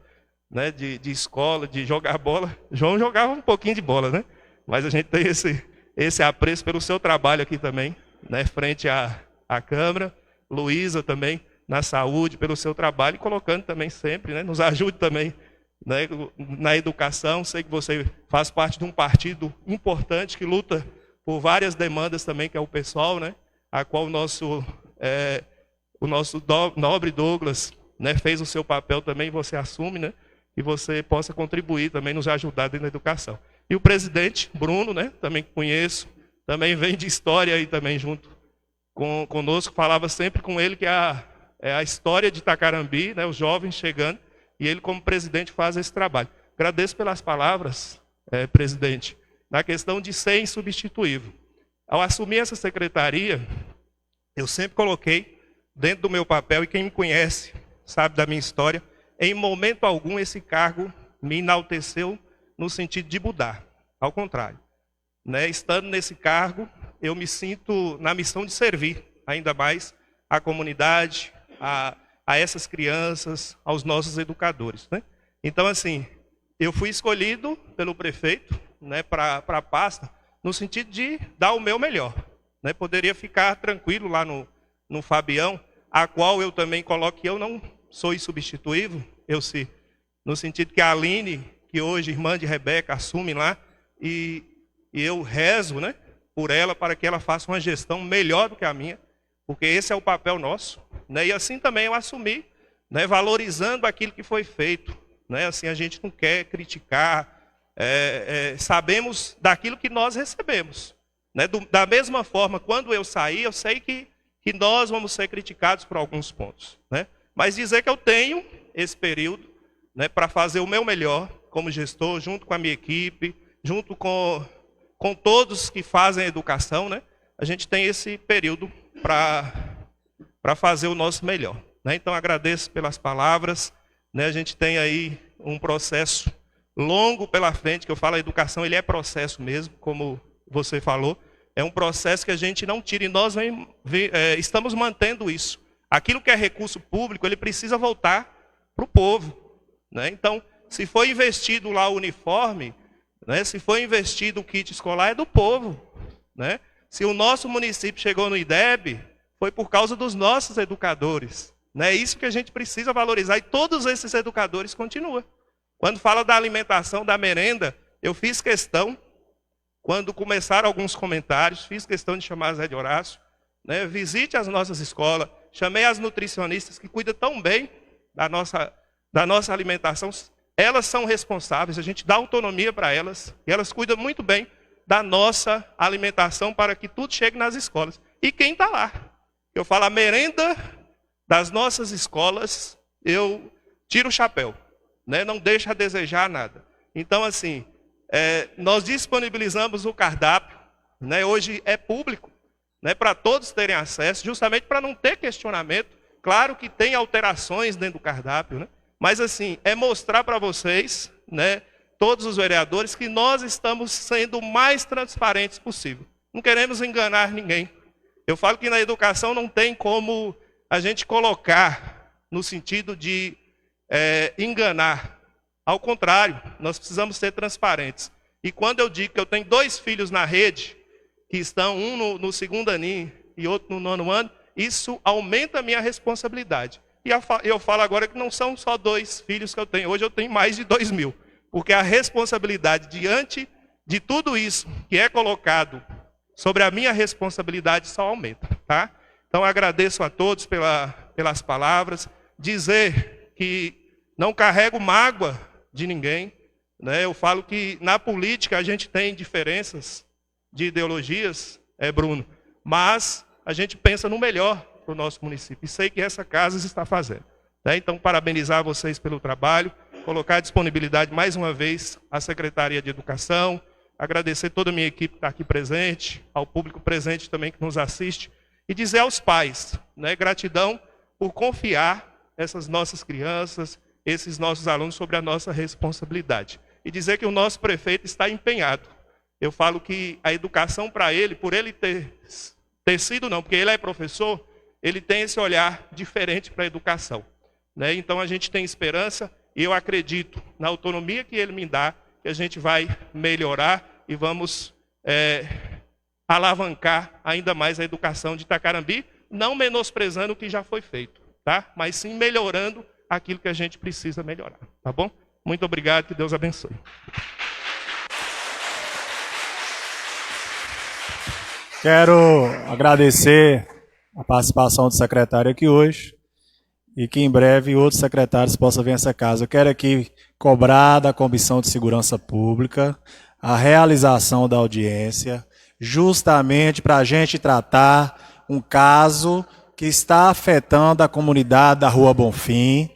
Né, de escola, de jogar bola. João jogava um pouquinho de bola, né? Mas a gente tem esse apreço pelo seu trabalho aqui também, né, frente à Câmara. Luísa também, na saúde, pelo seu trabalho, e colocando também sempre, né, nos ajude também, né, na educação. Sei que você faz parte de um partido importante que luta por várias demandas também, que é o PSOL, né, a qual o nosso nobre Douglas, né, fez o seu papel também, você assume, né, e você possa contribuir também, nos ajudar dentro da educação. E o presidente Bruno, né, também conheço, também vem de história aí também junto conosco, falava sempre com ele que é a história de Itacarambi, né, os jovens chegando, e ele como presidente faz esse trabalho. Agradeço pelas palavras, presidente, na questão de ser insubstituível. Ao assumir essa secretaria, eu sempre coloquei dentro do meu papel, e quem me conhece sabe da minha história, em momento algum esse cargo me enalteceu no sentido de mudar. Ao contrário, né, estando nesse cargo, eu me sinto na missão de servir ainda mais à comunidade, a essas crianças, aos nossos educadores, né? Então, assim, eu fui escolhido pelo prefeito, né, para a pasta, no sentido de dar o meu melhor, né? Poderia ficar tranquilo lá no Fabião, a qual eu também coloco que eu não sou insubstituível, no sentido que a Aline, que hoje irmã de Rebeca, assume lá, e eu rezo, né, por ela, para que ela faça uma gestão melhor do que a minha, porque esse é o papel nosso, né, e assim também eu assumi, né, valorizando aquilo que foi feito, né, assim, a gente não quer criticar, sabemos daquilo que nós recebemos, né, da mesma forma, quando eu saí, eu sei que nós vamos ser criticados por alguns pontos, né? Mas dizer que eu tenho esse período, né, para fazer o meu melhor como gestor, junto com a minha equipe, junto com todos que fazem a educação, né? A gente tem esse período para fazer o nosso melhor, né? Então agradeço pelas palavras, né? A gente tem aí um processo longo pela frente, que eu falo, a educação ele é processo mesmo, como você falou. É um processo que a gente não tira, e nós estamos mantendo isso. Aquilo que é recurso público, ele precisa voltar para o povo, né? Então, se foi investido lá o uniforme, né, se foi investido o kit escolar, é do povo, né? Se o nosso município chegou no IDEB, foi por causa dos nossos educadores, né? É isso que a gente precisa valorizar, e todos esses educadores continuam. Quando fala da alimentação, da merenda, eu fiz questão, quando começaram alguns comentários, fiz questão de chamar Zé de Horácio, né, visite as nossas escolas, chamei as nutricionistas que cuidam tão bem da nossa alimentação, elas são responsáveis, a gente dá autonomia para elas, e elas cuidam muito bem da nossa alimentação para que tudo chegue nas escolas. E quem está lá? Eu falo, a merenda das nossas escolas, eu tiro o chapéu, né, não deixa a desejar nada. Então, assim, nós disponibilizamos o cardápio, né, hoje é público, né, para todos terem acesso, justamente para não ter questionamento. Claro que tem alterações dentro do cardápio, né, mas assim, é mostrar para vocês, né, todos os vereadores, que nós estamos sendo o mais transparentes possível. Não queremos enganar ninguém. Eu falo que na educação não tem como a gente colocar no sentido de enganar. Ao contrário, nós precisamos ser transparentes. E quando eu digo que eu tenho 2 filhos na rede, que estão um no segundo aninho e outro no 9º ano, isso aumenta a minha responsabilidade. E eu falo agora que não são só 2 filhos que eu tenho, hoje eu tenho mais de 2.000. Porque a responsabilidade diante de tudo isso que é colocado sobre a minha responsabilidade só aumenta, tá? Então agradeço a todos pelas palavras, dizer que não carrego mágoa de ninguém, né? Eu falo que na política a gente tem diferenças de ideologias, Bruno, mas a gente pensa no melhor para o nosso município. E sei que essa casa está fazendo. Né? Então, parabenizar vocês pelo trabalho, colocar à disponibilidade mais uma vez à Secretaria de Educação, agradecer toda a minha equipe que está aqui presente, ao público presente também que nos assiste, e dizer aos pais, né, gratidão por confiar essas nossas crianças, esses nossos alunos sobre a nossa responsabilidade. E dizer que o nosso prefeito está empenhado. Eu falo que a educação para ele, por ele ter sido não, porque ele é professor, ele tem esse olhar diferente para a educação. Né? Então a gente tem esperança e eu acredito na autonomia que ele me dá, que a gente vai melhorar e vamos alavancar ainda mais a educação de Itacarambi, não menosprezando o que já foi feito, tá? Mas sim melhorando aquilo que a gente precisa melhorar, tá bom? Muito obrigado, que Deus abençoe. Quero agradecer a participação do secretário aqui hoje e que em breve outros secretários possam vir a essa casa. Eu quero aqui cobrar da Comissão de Segurança Pública a realização da audiência, justamente para a gente tratar um caso que está afetando a comunidade da Rua Bonfim.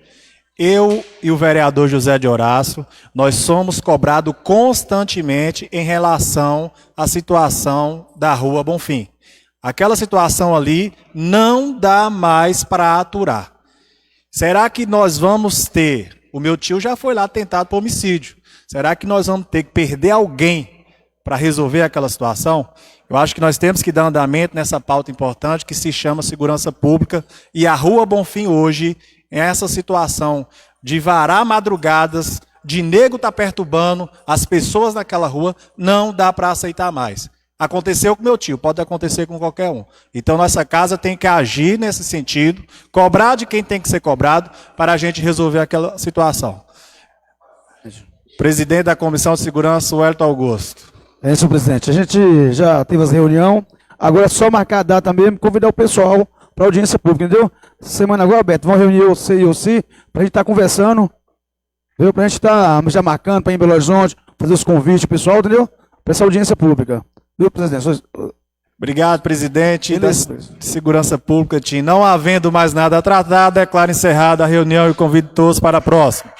Eu e o vereador José de Horácio, nós somos cobrados constantemente em relação à situação da Rua Bonfim. Aquela situação ali não dá mais para aturar. Será que nós vamos ter... O meu tio já foi lá tentado por homicídio. Será que nós vamos ter que perder alguém para resolver aquela situação? Eu acho que nós temos que dar andamento nessa pauta importante que se chama segurança pública. E a Rua Bonfim hoje, essa situação de varar madrugadas, de nego estar perturbando as pessoas naquela rua, não dá para aceitar mais. Aconteceu com meu tio, pode acontecer com qualquer um. Então nossa casa tem que agir nesse sentido, cobrar de quem tem que ser cobrado para a gente resolver aquela situação. Presidente da Comissão de Segurança, Wellington Augusto. É, senhor presidente, a gente já teve as reuniões, agora é só marcar a data mesmo, convidar o pessoal para audiência pública, entendeu? Semana agora, Beto, vamos reunir você e você, para a gente estar conversando, entendeu? Para a gente estar já marcando para ir em Belo Horizonte, fazer os convites, pessoal, entendeu? Para essa audiência pública. Viu, presidente? Obrigado, presidente da Segurança Pública, Tim. Não havendo mais nada a tratar, declaro encerrada a reunião e convido todos para a próxima.